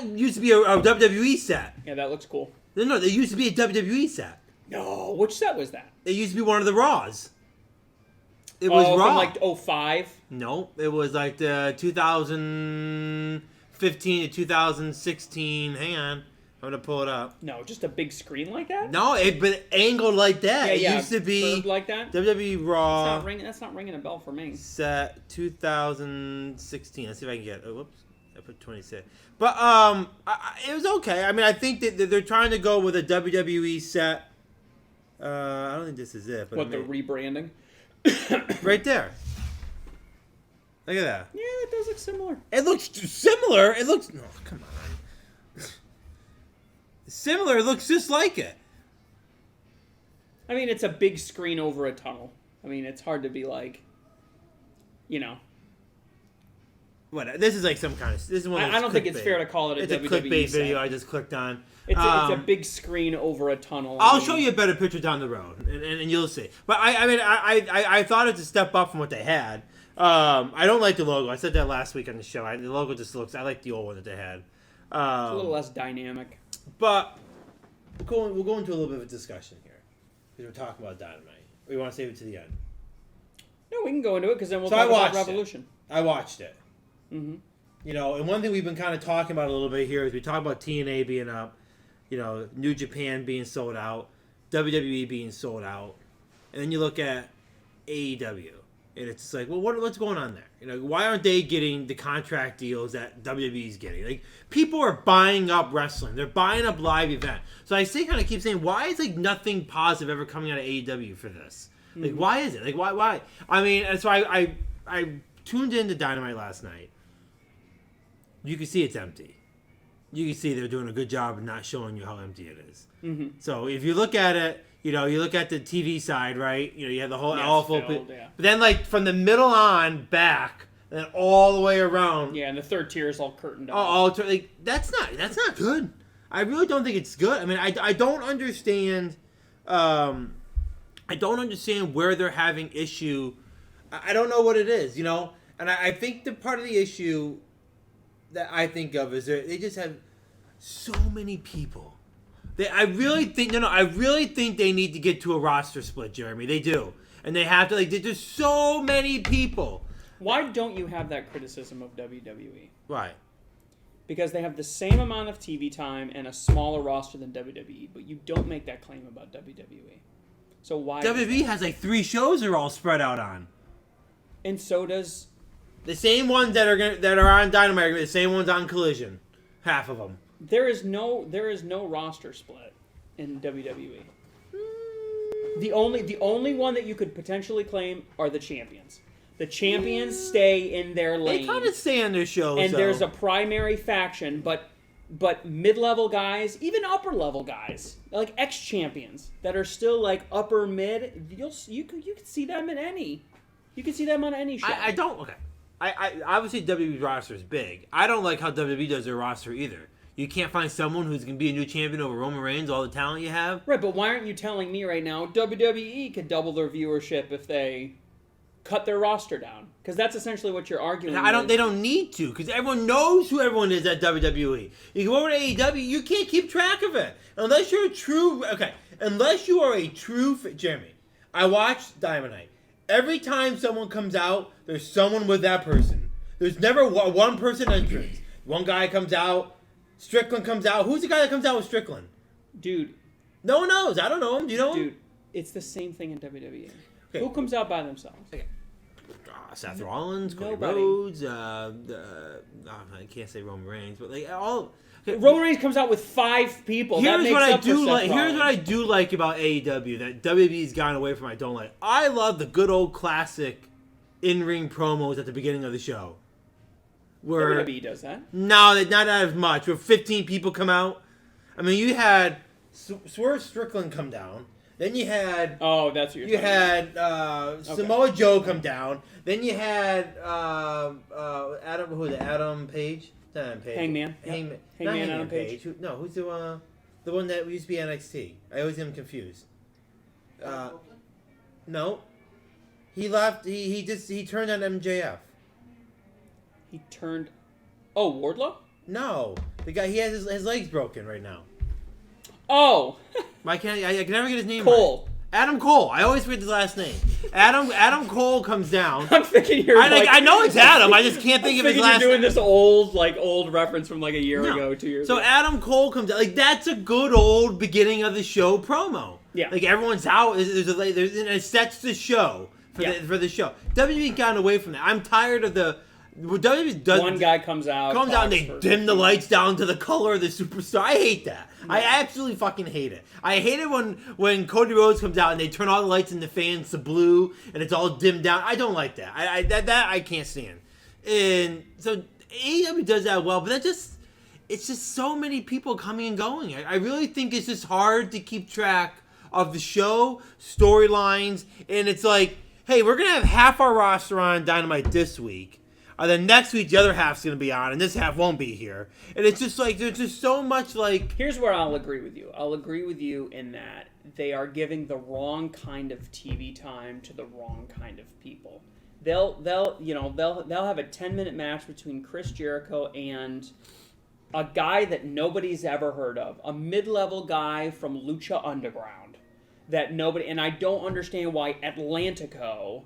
used to be a WWE set. Yeah, that looks cool. No, there used to be a WWE set. No, which set was that? It used to be one of the Raws. It was Raw. From like 05? No, it was like the 2015 to 2016. Hang on, I'm gonna pull it up. No, just a big screen like that? No, but angled like that. Yeah, it used to be like that. WWE Raw. That's not ringing a bell for me. Set 2016. Let's see if I can get. Oh, whoops. I put 26. But it was okay. I mean, I think that they're trying to go with a WWE set. I don't think this is it. But what, the rebranding? Right there. Look at that. Yeah, it does look similar. It looks similar. It looks... No, come on. Similar. It looks just like it. I mean, it's a big screen over a tunnel. I mean, it's hard to be like, you know... What? This is like some kind of... This is one of those I don't think it's fair to call it a WWE It's a clickbait video I just clicked on. It's a big screen over a tunnel. I'll show you a better picture down the road, and you'll see. But I thought it's a step up from what they had. I don't like the logo. I said that last week on the show. The logo just looks... I like the old one that they had. It's a little less dynamic. But we'll go into a little bit of a discussion here. Because we're talking about Dynamite. Or you want to save it to the end? No, we can go into it, because then we'll talk about Revolution. I watched it. Mm-hmm. You know, and one thing we've been kind of talking about a little bit here is we talk about TNA being up, you know, New Japan being sold out, WWE being sold out, and then you look at AEW, and it's just like, well, what's going on there? You know, why aren't they getting the contract deals that WWE's getting? Like, people are buying up wrestling, they're buying up live event. So I keep saying, why is like nothing positive ever coming out of AEW for this? Like, Mm-hmm. why is it? Like, why? I mean, and so I tuned into Dynamite last night. you can see it's empty. You can see they're doing a good job of not showing you how empty it is. Mm-hmm. So if you look at it, you look at the TV side, right? You have the whole awful. Filled, yeah. But then, like, from the middle on back, and then all the way around. Yeah, and the third tier is all curtained off. Like, that's not good. I really don't think it's good. I mean, I don't understand. I don't understand where they're having issue. I don't know what it is, And I think the part of the issue that I think of is they just have so many people. I really think they need to get to a roster split, Jeremy. They do. And they have to, like, there's just so many people. Why don't you have that criticism of WWE? Right. Because they have the same amount of TV time and a smaller roster than WWE, but you don't make that claim about WWE. So why? WWE has like 3 shows they're all spread out on. And so does the same ones that are on Dynamite are the same ones on Collision. Half of them. There is no roster split in WWE. The only one that you could potentially claim are the champions. The champions stay in their lane. They kind of stay on their shows. And there's a primary faction, but mid-level guys, even upper-level guys, like ex-champions that are still like upper mid, you could see them in any. You can see them on any show. I don't. Okay. I obviously WWE's roster is big. I don't like how WWE does their roster either. You can't find someone who's going to be a new champion over Roman Reigns, all the talent you have. Right, but why aren't you telling me right now WWE could double their viewership if they cut their roster down? Because that's essentially what you're arguing. They don't need to, because everyone knows who everyone is at WWE. You go over to AEW, you can't keep track of it unless you're a true. Okay, unless you are a true. Jeremy, I watch Dynamite. Every time someone comes out, there's someone with that person. There's never one person entrance. One guy comes out. Strickland comes out. Who's the guy that comes out with Strickland? Dude. No one knows. I don't know him. Do you know him? Dude, it's the same thing in WWE. Okay. Who comes out by themselves? Okay. Seth Rollins, Cody Nobody. Rhodes, I can't say Roman Reigns, but like all. Okay. Roman Reigns comes out with 5 people. Here's what I do like about AEW that WWE's gone away from. I don't like. I love the good old classic in-ring promos at the beginning of the show. Where WWE does that. No, not as much. Where 15 people come out. I mean, you had Swerve Strickland come down. Then you had. Oh, that's what you had Samoa Joe come down. Then you had Adam. Who is it? Adam Page. Page. Hangman. Hangman Adam Page. Who's the one that used to be NXT? I always get him confused. No. He left. He turned on MJF. He turned. Oh, Wardlow? No, the guy. He has his legs broken right now. Oh. I can never get his name Cole. right. Adam Cole. I always forget his last name. Adam Cole comes down. I'm thinking you're I know it's Adam. I just can't think of his last name. You're doing this old reference from like a year ago, 2 years ago. So Adam Cole comes out. Like, that's a good old beginning of the show promo. Yeah. Like, everyone's out. It sets the show for the show. WWE got away from that. I'm tired of the... WWE does, one guy comes out and they dim the lights down to the color of the superstar. I hate that. Yeah. I absolutely fucking hate it. I hate it when Cody Rhodes comes out and they turn all the lights in the fans to blue and it's all dimmed down. I don't like that. That I can't stand. And so AEW does that well, but it's just so many people coming and going. I really think it's just hard to keep track of the show, storylines, and it's like, hey, we're going to have half our roster on Dynamite this week. And then next week, the other half's going to be on, and this half won't be here. And it's just like, there's just so much like... Here's where I'll agree with you. I'll agree with you in that they are giving the wrong kind of TV time to the wrong kind of people. They'll have a 10-minute match between Chris Jericho and a guy that nobody's ever heard of. A mid-level guy from Lucha Underground. And I don't understand why Atlantico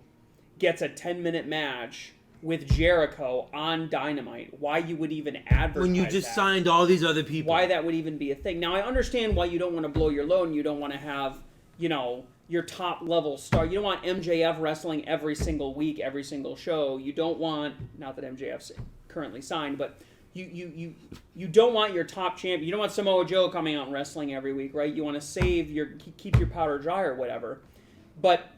gets a 10-minute match with Jericho on Dynamite, why you would even advertise when you just signed all these other people. Why that would even be a thing. Now, I understand why you don't want to blow your load and you don't want to have, your top-level star. You don't want MJF wrestling every single week, every single show. You don't want, not that MJF's currently signed, but you don't want your top champion. You don't want Samoa Joe coming out and wrestling every week, right? You want to keep your powder dry or whatever. But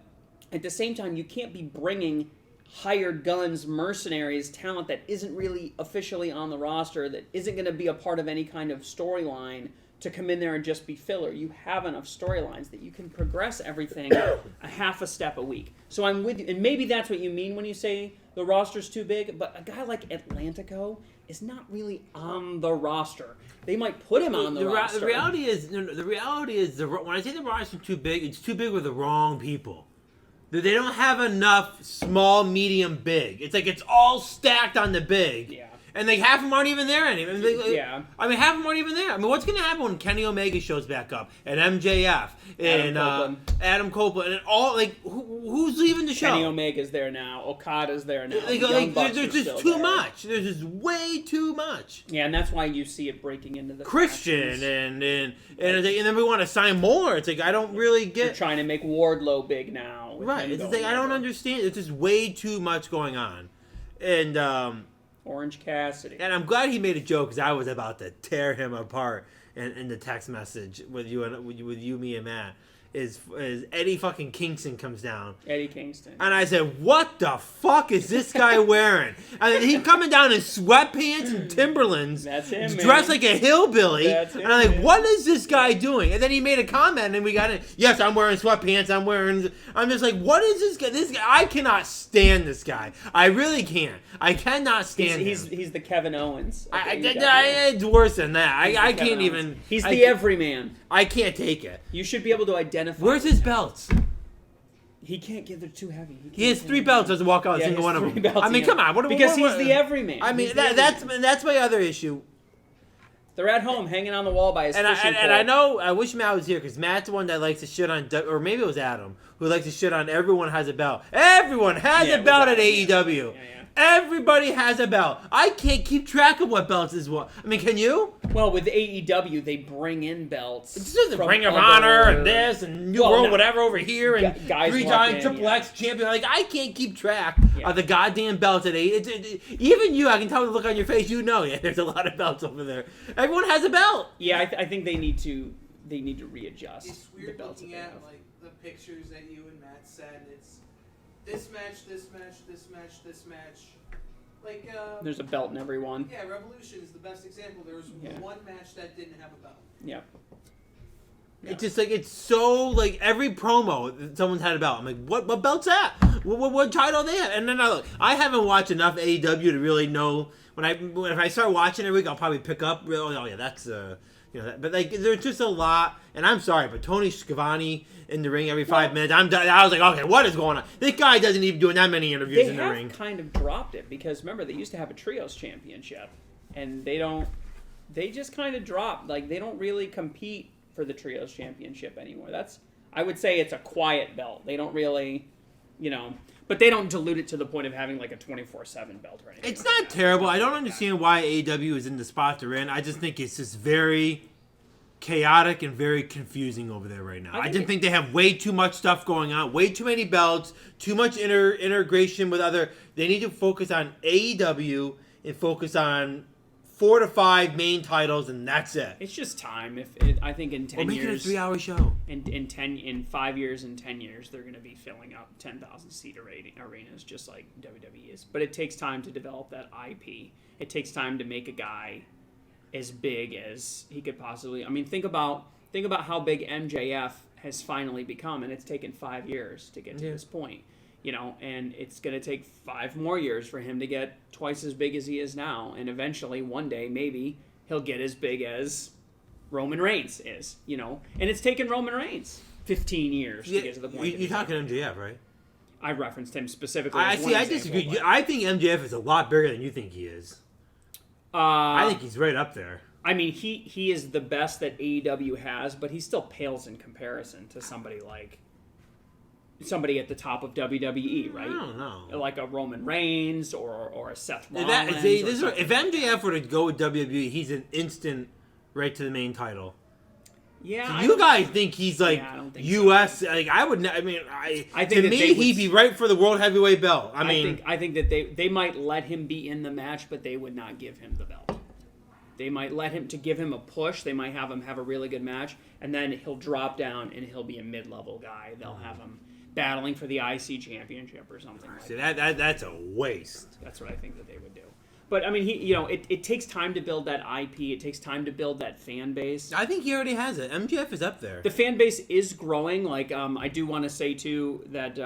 at the same time, you can't be bringing hired guns, mercenaries, talent that isn't really officially on the roster, that isn't going to be a part of any kind of storyline to come in there and just be filler. You have enough storylines that you can progress everything a half a step a week. So I'm with you, and maybe that's what you mean when you say the roster's too big, but a guy like Atlantico is not really on the roster. They might put him on the roster. The reality is when I say the roster's too big, it's too big with the wrong people. They don't have enough small, medium, big. It's like it's all stacked on the big. Yeah. And like half of them aren't even there anymore. Yeah. I mean, half of them aren't even there. I mean, what's going to happen when Kenny Omega shows back up and MJF and Adam Copeland and all like who's leaving the show? Kenny Omega's there now. Okada's there now. There's just too much. There's just way too much. Yeah, and that's why you see it breaking into the Christian and then we want to sign more. It's like I don't really get. They're trying to make Wardlow big now. Right. It's like I don't understand. It's just way too much going on, and. Orange Cassidy. And I'm glad he made a joke because I was about to tear him apart in the text message with you, me, and Matt. Is Eddie fucking Kingston comes down. Eddie Kingston. And I said, what the fuck is this guy wearing? And he's coming down in sweatpants and Timberlands. That's him, dressed man. like a hillbilly. That's him, and I'm like, man. what is this guy doing? And then he made a comment and we got in. Yes, I'm wearing sweatpants. I'm just like, what is this guy? This guy, I cannot stand this guy. I really can't. I cannot stand him. He's the Kevin Owens. It's worse than that. I can't even. He's the everyman. I can't take it. You should be able to identify. Where's his belts? He can't get. They're too heavy. He has 3 belts. Doesn't walk out a single one of them. I mean, come on. Because he's the everyman. I mean, that's my other issue. They're at home, hanging on the wall by his and fishing pole. And I know. I wish Matt was here because Matt's the one that likes to shit on, or maybe it was Adam who likes to shit on. Everyone has a belt. Everyone has a belt at AEW. Yeah. Everybody has a belt. I can't keep track of what belts is what. I mean, can you? Well, with AEW, they bring in belts. It's just the Ring of Honor and this and New World whatever over here and 3-time Triple X champion. Like, I can't keep track of the goddamn belts at AEW. Even you, I can tell the look on your face. You know, there's a lot of belts over there. Everyone has a belt. Yeah, I think they need to readjust. It's weird looking at like the pictures that you and Matt said. It's this match, this match, this match, this match. Like there's a belt in every one. Yeah, Revolution is the best example. There was one match that didn't have a belt. Yeah. It's just like it's so like every promo someone's had a belt. I'm like, what belt's that? What title they have? And then I haven't watched enough AEW to really know. If I start watching every week, I'll probably pick up. Oh yeah, that's but like there's just a lot. And I'm sorry, but Tony Schiavone in the ring every 5 minutes. I was like, okay, what is going on? This guy doesn't even do that many interviews in the ring. They have kind of dropped it because remember they used to have a trios championship, and they just kind of dropped. Like they don't really compete for the trios championship anymore. I would say it's a quiet belt. They don't really, but they don't dilute it to the point of having like a 24/7 belt or anything. It's not terrible. I don't understand why AEW is in the spot they're in. I just think it's just very chaotic and very confusing over there right now. I just think they have way too much stuff going on, way too many belts, too much integration with other. They need to focus on AEW and focus on 4 to 5 main titles, and that's it. It's just time. I think in 10 or make years, it a 3-hour show. In 5 years and 10 years, they're going to be filling up 10,000 seat arenas, just like WWE is. But it takes time to develop that IP. It takes time to make a guy as big as he could possibly. I mean, think about how big MJF has finally become, and it's taken 5 years to get to this point. And it's going to take 5 more years for him to get twice as big as he is now, and eventually, one day, maybe he'll get as big as Roman Reigns is. And it's taken Roman Reigns 15 years to get to the point. You're talking MJF, right? I referenced him specifically. I disagree. I think MJF is a lot bigger than you think he is. I think he's right up there. I mean, he is the best that AEW has, but he still pales in comparison to somebody at the top of WWE, right? I don't know. Like a Roman Reigns or a Seth Rollins. If MJF were to go with WWE, he's an instant right to the main title. Yeah. So you guys think he's like U.S. So. Like I would. I mean, I think to me he'd be right for the World Heavyweight belt. I think that they might let him be in the match, but they would not give him the belt. They might let him to give him a push. They might have him have a really good match, and then he'll drop down and he'll be a mid-level guy. They'll have him. battling for the IC championship or something like See, that. that's a waste. That's what I think that they would do. But I mean, it takes time to build that IP. It takes time to build that fan base. I think he already has it. MJF is up there. The fan base is growing. Like, I do want to say too that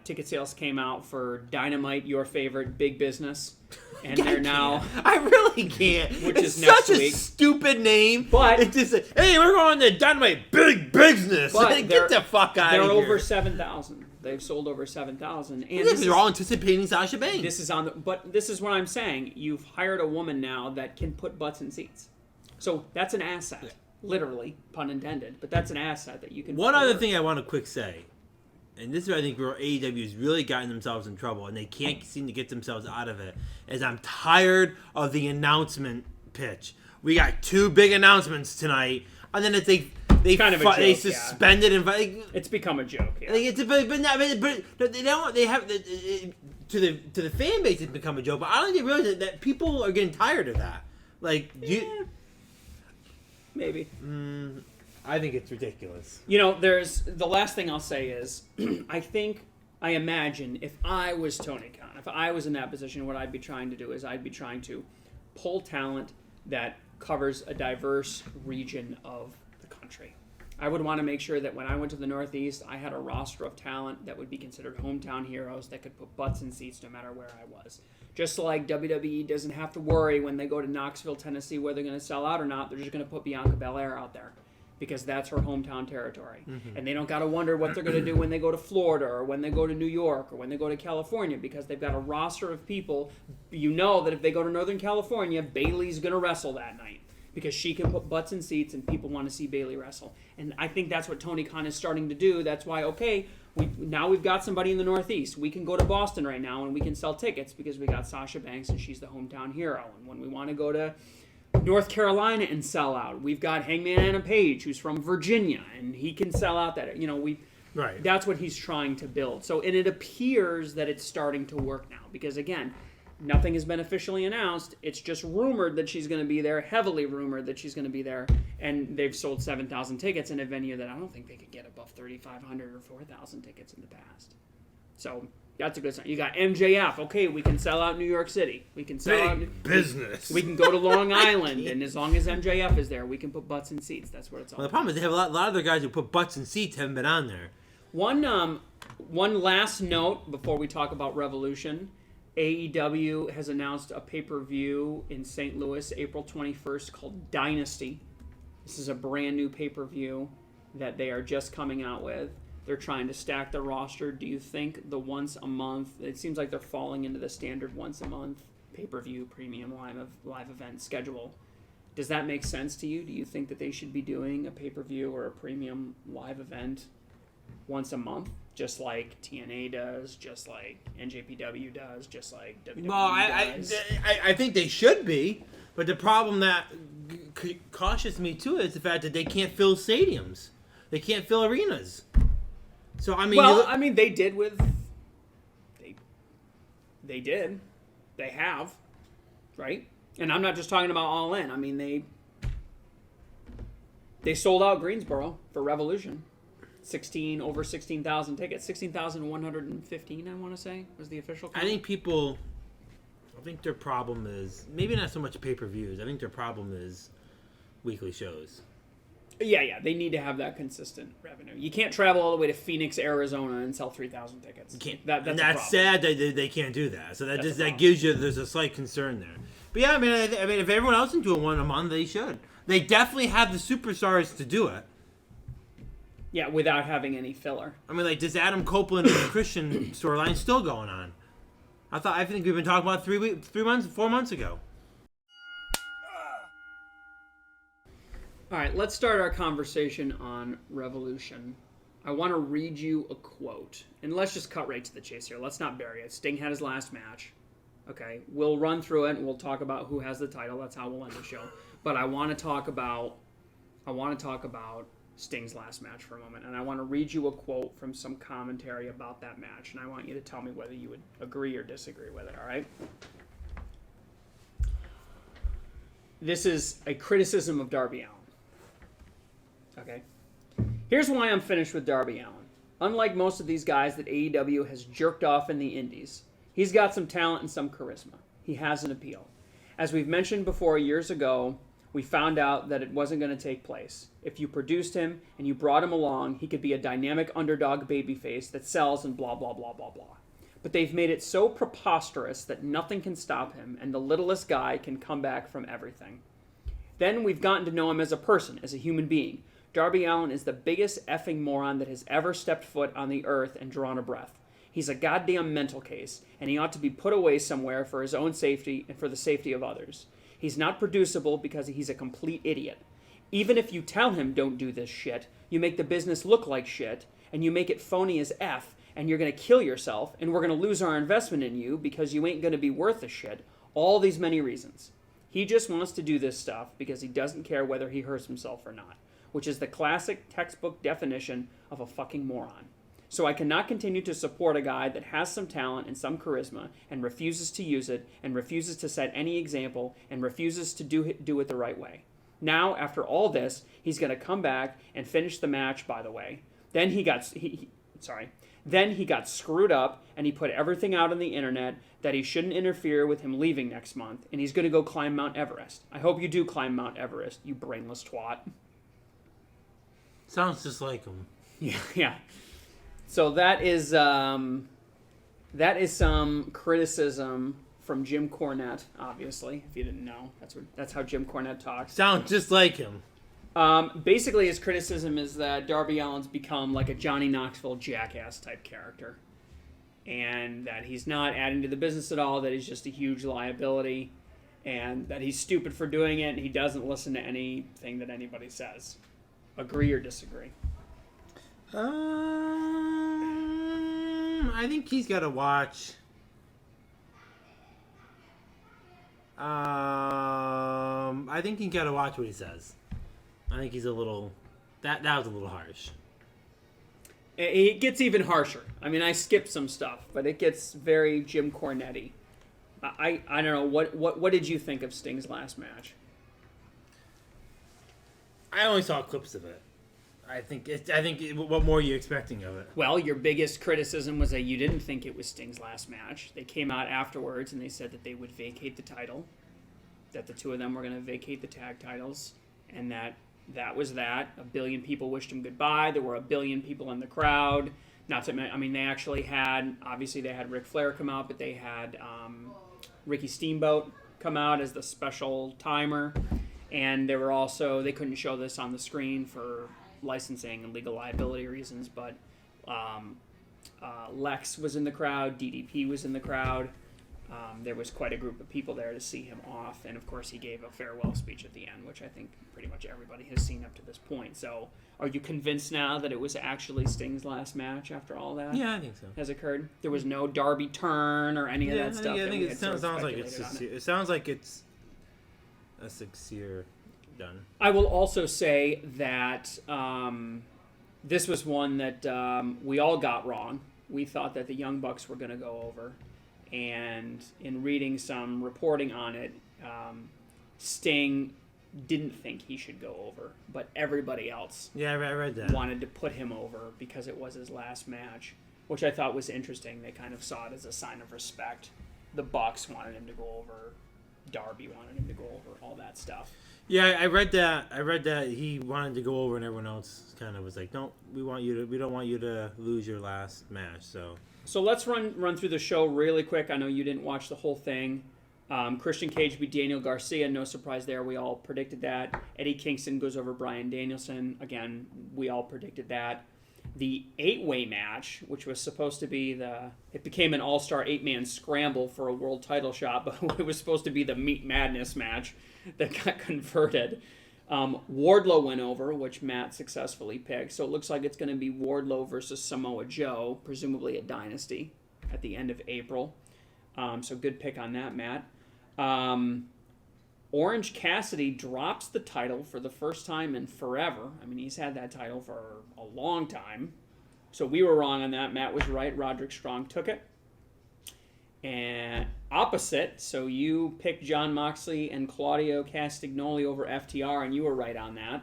ticket sales came out for Dynamite, your favorite big business, and they're now. I really can't. Which it's is next such week. a stupid name. But it's just hey, we're going to Dynamite Big Business. But Get the fuck out of here. They're over 7,000. They've sold over 7,000. And they're all anticipating Sasha Banks. This is but this is what I'm saying. You've hired a woman now that can put butts in seats. So that's an asset. Literally, pun intended. But that's an asset that you can. One other thing I want to quick say, and this is where I think where AEW has really gotten themselves in trouble, and they can't seem to get themselves out of it, is I'm tired of the announcement pitch. We got 2 big announcements tonight, and then it's they kind of a joke, they suspended and it's become a joke. Yeah. like but they don't they have to the fan base it's become a joke. But I don't think they realize that people are getting tired of that. Like Maybe. I think it's ridiculous. There's the last thing I'll say is I imagine if I was Tony Khan, if I was in that position, what I'd be trying to do is I'd be trying to pull talent that covers a diverse region of the country. I would want to make sure that when I went to the Northeast, I had a roster of talent that would be considered hometown heroes that could put butts in seats no matter where I was. Just like WWE doesn't have to worry when they go to Knoxville, Tennessee, whether they're going to sell out or not. They're just going to put Bianca Belair out there because that's her hometown territory. Mm-hmm. And they don't got to wonder what they're going to do when they go to Florida or when they go to New York or when they go to California because they've got a roster of people. You know that if they go to Northern California, Bayley's going to wrestle that night because she can put butts in seats and people want to see Bayley wrestle. And I think that's what Tony Khan is starting to do. That's why, we've got somebody in the Northeast. We can go to Boston right now and we can sell tickets because we got Sasha Banks and she's the hometown hero. And when we want to go to North Carolina and sell out, we've got Hangman Adam Page, who's from Virginia, and he can sell out that. Right. That's what he's trying to build. So, and it appears that it's starting to work now because again, nothing has been officially announced. It's just rumored that she's going to be there, heavily rumored that she's going to be there, and they've sold 7,000 tickets in a venue that I don't think they could get above 3,500 or 4,000 tickets in the past. So that's a good sign. You got MJF. Okay, we can sell out New York City. We can sell out business. We can go to Long Island, and as long as MJF is there, we can put butts in seats. That's what it's all Well, the about. problem is they have a lot of their guys who put butts in seats haven't been on there. One last note before we talk about Revolution. AEW has announced a pay-per-view in St. Louis, April 21st, called Dynasty. This is a brand new pay-per-view that they are just coming out with. They're trying to stack the roster. Do you think the once a month, it seems like they're falling into the standard once a month pay-per-view premium live event schedule. Does that make sense to you? Do you think that they should be doing a pay-per-view or a premium live event once a month? Just like TNA does, just like NJPW does, just like WWE does. I think they should be, but the problem that cautious me too is the fact that they can't fill stadiums, they can't fill arenas. So I mean, they did with they have, right? And I'm not just talking about All In. I mean they sold out Greensboro for Revolution. Over 16,000 tickets. 16,115, I want to say, was the official count. I think their problem is maybe not so much pay-per-views. I think their problem is weekly shows. Yeah, they need to have that consistent revenue. You can't travel all the way to Phoenix, Arizona, and sell 3,000 tickets. You can't. That's sad that they can't do that. So that gives you there's a slight concern there. But yeah, I mean, if everyone else can do it one a month, they should. They definitely have the superstars to do it. Yeah, without having any filler. I mean, like, this Adam Copeland and Christian storyline still going on. I think we've been talking about 4 months ago. All right, let's start our conversation on Revolution. I want to read you a quote, and let's just cut right to the chase here. Let's not bury it. Sting had his last match. Okay, we'll run through it and we'll talk about who has the title. That's how we'll end the show. But I want to talk about Sting's last match for a moment, and I want to read you a quote from some commentary about that match, and I want you to tell me whether you would agree or disagree with it, all right? This is a criticism of Darby Allin. Okay? Here's why I'm finished with Darby Allin. Unlike most of these guys that AEW has jerked off in the indies, he's got some talent and some charisma. He has an appeal. As we've mentioned before years ago, we found out that it wasn't going to take place. If you produced him and you brought him along, he could be a dynamic underdog babyface that sells and blah, blah, blah, blah, blah. But they've made it so preposterous that nothing can stop him, and the littlest guy can come back from everything. Then we've gotten to know him as a person, as a human being. Darby Allin is the biggest effing moron that has ever stepped foot on the earth and drawn a breath. He's a goddamn mental case, and he ought to be put away somewhere for his own safety and for the safety of others. He's not producible because he's a complete idiot. Even if you tell him don't do this shit, you make the business look like shit, and you make it phony as F, and you're going to kill yourself, and we're going to lose our investment in you because you ain't going to be worth a shit. All these many reasons. He just wants to do this stuff because he doesn't care whether he hurts himself or not, which is the classic textbook definition of a fucking moron. So I cannot continue to support a guy that has some talent and some charisma and refuses to use it and refuses to set any example and refuses to do it the right way. Now, after all this, he's going to come back and finish the match, by the way. Then he got screwed up and he put everything out on the internet that he shouldn't interfere with him leaving next month, and he's going to go climb Mount Everest. I hope you do climb Mount Everest, you brainless twat. Sounds just like him. Yeah. So that is some criticism from Jim Cornette, obviously. If you didn't know, that's how Jim Cornette talks. Sounds just like him. Basically, his criticism is that Darby Allin's become like a Johnny Knoxville jackass type character, and that he's not adding to the business at all. That he's just a huge liability, and that he's stupid for doing it. And he doesn't listen to anything that anybody says. Agree or disagree? I think he's got to watch. I think he's got to watch what he says. I think he's a little. That was a little harsh. It gets even harsher. I mean, I skipped some stuff, but it gets very Jim Cornette-y. I don't know what did you think of Sting's last match? I only saw clips of it. What more are you expecting of it? Well, your biggest criticism was that you didn't think it was Sting's last match. They came out afterwards and they said that they would vacate the title, that the two of them were going to vacate the tag titles, and that was that. A billion people wished him goodbye. There were a billion people in the crowd. Not to mention, I mean, they actually had, obviously they had Ric Flair come out, but they had Ricky Steamboat come out as the special timer. And they were also, they couldn't show this on the screen for licensing and legal liability reasons, but Lex was in the crowd, DDP was in the crowd. There was quite a group of people there to see him off, and of course he gave a farewell speech at the end, which I think pretty much everybody has seen up to this point. So are you convinced now that it was actually Sting's last match after all that? Yeah, I think so. Has occurred? There was no Darby turn or any of that stuff? I think it sounds like it sounds like it's a 6-year done. I will also say that this was one that we all got wrong. We thought that the Young Bucks were going to go over. And in reading some reporting on it, Sting didn't think he should go over. But everybody else I read that. wanted to put him over because it was his last match, which I thought was interesting. They kind of saw it as a sign of respect. The Bucks wanted him to go over. Darby wanted him to go over, all that stuff. Yeah, I read that he wanted to go over, and everyone else kind of was like, "No, we don't want you to lose your last match." So let's run through the show really quick. I know you didn't watch the whole thing. Christian Cage beat Daniel Garcia. No surprise there. We all predicted that. Eddie Kingston goes over Bryan Danielson. Again, we all predicted that. The 8-way match, which was supposed to be it became an all-star 8-man scramble for a world title shot, but it was supposed to be the Meat Madness match that got converted. Wardlow went over, which Matt successfully picked. So it looks like it's going to be Wardlow versus Samoa Joe, presumably at Dynasty at the end of April. So good pick on that, Matt. Orange Cassidy drops the title for the first time in forever. I mean, he's had that title for a long time. So we were wrong on that. Matt was right. Roderick Strong took it. And opposite, so you picked Jon Moxley and Claudio Castagnoli over FTR, and you were right on that.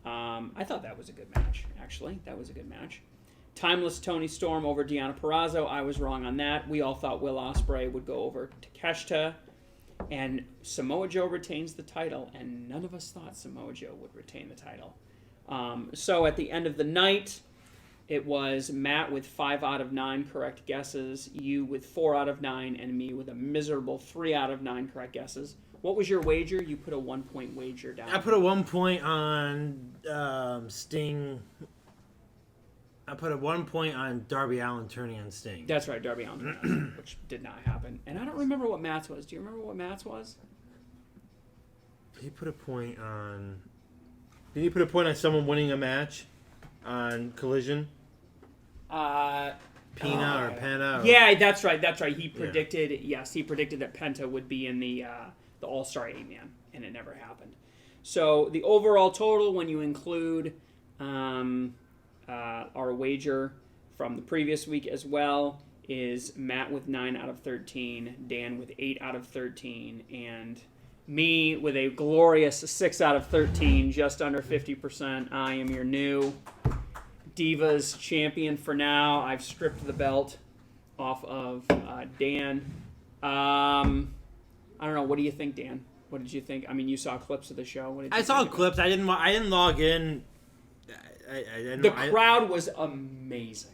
I thought that was a good match, actually. That was a good match. Timeless Tony Storm over Deonna Purrazzo. I was wrong on that. We all thought Will Ospreay would go over Takeshita. And Samoa Joe retains the title, and none of us thought Samoa Joe would retain the title. So at the end of the night, it was Matt with 5 out of 9 correct guesses, you with 4 out of 9, and me with a miserable 3 out of 9 correct guesses. What was your wager? You put a 1-point wager down. I put a 1 point on Sting. I put a 1 point on Darby Allin turning on Sting. That's right, Darby Allin, which did not happen. And I don't remember what Matt's was. Do you remember what Matt's was? Did you put a point on... Did you put a point on someone winning a match on Collision? Pena or Penta? Or... Yeah, that's right. He predicted, he predicted that Penta would be in the All-Star 8-Man, and it never happened. So the overall total, when you include our wager from the previous week as well, is Matt with 9 out of 13, Dan with 8 out of 13, and me with a glorious 6 out of 13, just under 50%. I am your new Divas champion for now. I've stripped the belt off of Dan. I don't know. What do you think, Dan? What did you think? I mean, you saw clips of the show. What did you I saw think clips. I didn't log in. The crowd was amazing.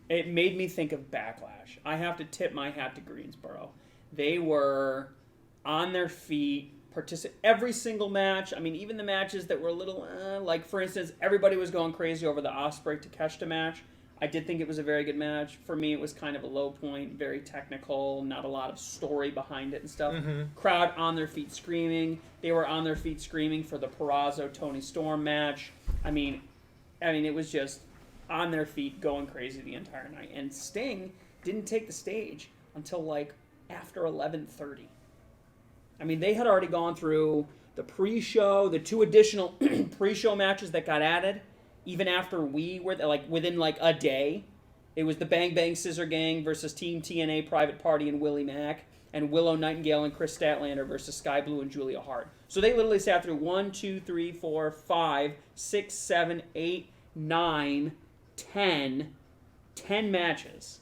It made me think of Backlash. I have to tip my hat to Greensboro. They were on their feet, every single match. I mean, even the matches that were a little, like for instance, everybody was going crazy over the Ospreay Takeshita match. I did think it was a very good match. For me, it was kind of a low point, very technical, not a lot of story behind it and stuff. Crowd on their feet screaming. They were on their feet screaming for the Purrazzo-Tony Storm match. I mean, it was just on their feet going crazy the entire night. And Sting didn't take the stage until like after 11:30. I mean, they had already gone through the pre-show, the 2 additional pre-show matches that got added, even after we were, like, within, like, a day. It was the Bang Bang Scissor Gang versus Team TNA Private Party and Willie Mack, and Willow Nightingale and Chris Statlander versus Sky Blue and Julia Hart. So they literally sat through 1, 2, 3, 4, 5, 6, 7, 8, 9, 10 matches.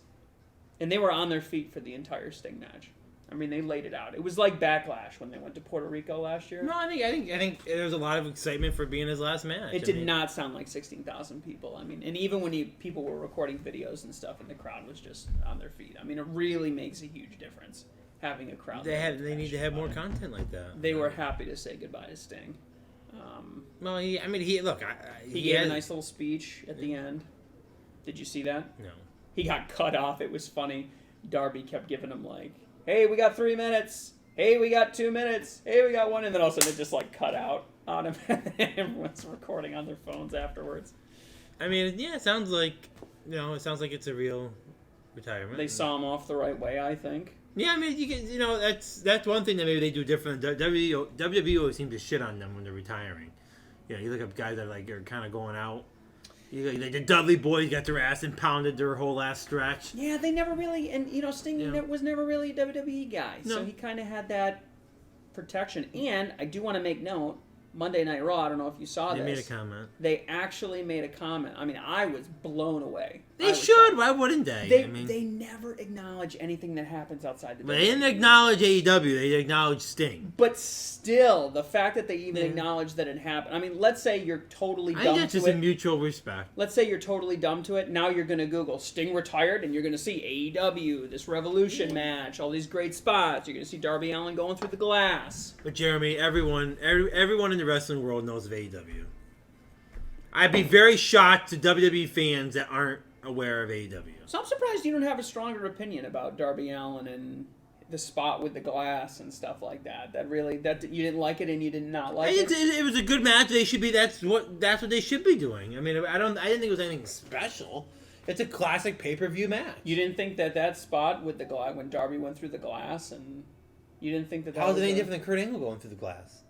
And they were on their feet for the entire Sting match. I mean, they laid it out. It was like Backlash when they went to Puerto Rico last year. No, I think there was a lot of excitement for being his last match. It did not sound like 16,000 people. I mean, and even when people were recording videos and stuff, and the crowd was just on their feet. I mean, it really makes a huge difference having a crowd. They need to have more content like that. They were happy to say goodbye to Sting. Well, he gave a nice little speech at the end. Did you see that? No. He got cut off. It was funny. Darby kept giving him like, hey, we got 3 minutes. Hey, we got 2 minutes. Hey, we got 1. And then all of a sudden it just like cut out on him. Everyone's recording on their phones afterwards. I mean, yeah, it sounds like it's a real retirement. They saw him off the right way, I think. Yeah, I mean, that's one thing that maybe they do different. WWE always seems to shit on them when they're retiring. You know, you look up guys that are kind of going out. Like the Dudley Boys got their ass impounded their whole last stretch. Yeah, they never really, and Sting was never really a WWE guy, so he kind of had that protection. And I do want to make note, Monday Night Raw, I don't know if you saw this. They made a comment. They actually made a comment. I mean, I was blown away. They should. Why wouldn't they? They never acknowledge anything that happens outside the WWE. They didn't acknowledge AEW. They acknowledged Sting. But still, the fact that they even acknowledge that it happened. I mean, let's say you're totally dumb to it. I think that's just a mutual respect. Let's say you're totally dumb to it. Now you're going to Google Sting retired, and you're going to see AEW, this Revolution match, all these great spots. You're going to see Darby Allin going through the glass. But Jeremy, everyone in the wrestling world knows of AEW. I'd be very shocked to WWE fans that aren't aware of AEW. So I'm surprised you don't have a stronger opinion about Darby Allin and the spot with the glass and stuff like that. That you didn't like it and you did not like it. It was a good match. They should be. That's what they should be doing. I mean, I didn't think it was anything special. It's a classic pay-per-view match. You didn't think that spot with the glass when Darby went through the glass, and you didn't think that how is it any different than Kurt Angle going through the glass?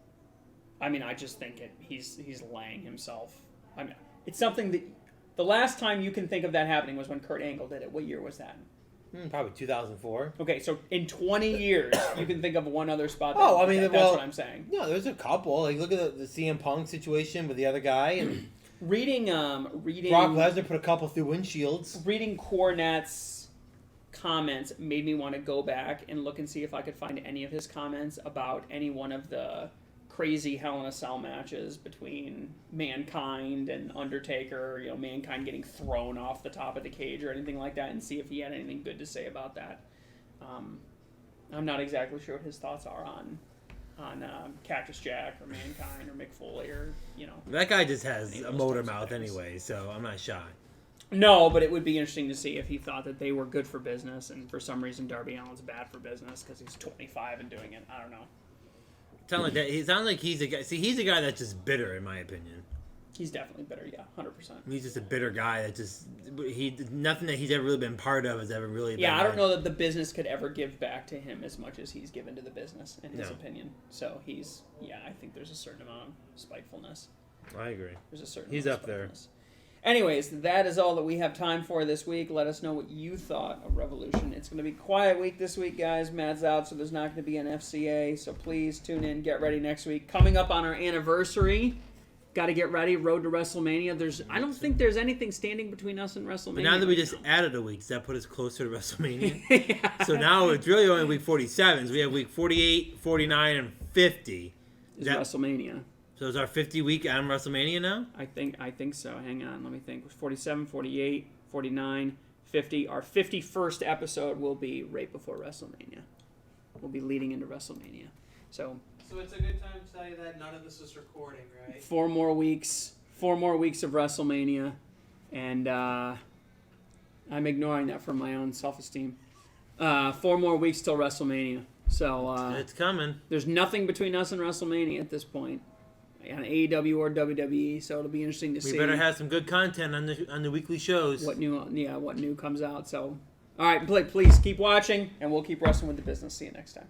I mean, I just think he's laying himself. I mean, it's something that the last time you can think of that happening was when Kurt Angle did it. What year was that? Probably 2004. Okay, so in 20 years, you can think of one other spot. That's what I'm saying. No, there's a couple. Like, look at the CM Punk situation with the other guy, and Reading Brock Lesnar put a couple through windshields. reading Cornette's comments made me want to go back and look and see if I could find any of his comments about any one of the crazy Hell in a Cell matches between Mankind and Undertaker, Mankind getting thrown off the top of the cage or anything like that, and see if he had anything good to say about that. I'm not exactly sure what his thoughts are on Cactus Jack or Mankind or Mick Foley or, That guy just has a motor mouth anyway, so I'm not shy. No, but it would be interesting to see if he thought that they were good for business, and for some reason Darby Allin's bad for business because he's 25 and doing it. I don't know. He sounds like he's a guy. See, he's a guy that's just bitter, in my opinion. He's definitely bitter, yeah, 100%. He's just a bitter guy that nothing that he's ever really been part of has ever really been. Yeah, I don't know that the business could ever give back to him as much as he's given to the business, in his opinion. So I think there's a certain amount of spitefulness. I agree. There's a certain He's amount up of there. spitefulness. Anyways, that is all that we have time for this week. Let us know what you thought of Revolution. It's going to be a quiet week this week, guys. Matt's out, so there's not going to be an FCA. So please tune in. Get ready next week. Coming up on our anniversary. Got to get ready. Road to WrestleMania. I don't think there's anything standing between us and WrestleMania. But now that we just added a week, does that put us closer to WrestleMania? Yeah. So now it's really only week 47. So we have week 48, 49, and 50. Is WrestleMania. So is our 50 week on WrestleMania now? I think so. Hang on. Let me think. 47, 48, 49, 50. Our 51st episode will be right before WrestleMania. We'll be leading into WrestleMania. So it's a good time to tell you that none of this is recording, right? 4 more weeks of WrestleMania, and I'm ignoring that for my own self-esteem. 4 more weeks till WrestleMania. So it's coming. There's nothing between us and WrestleMania at this point on AEW or WWE, so it'll be interesting to see. We better have some good content on the weekly shows. What new comes out. So, all right, please keep watching, and we'll keep wrestling with the business. See you next time.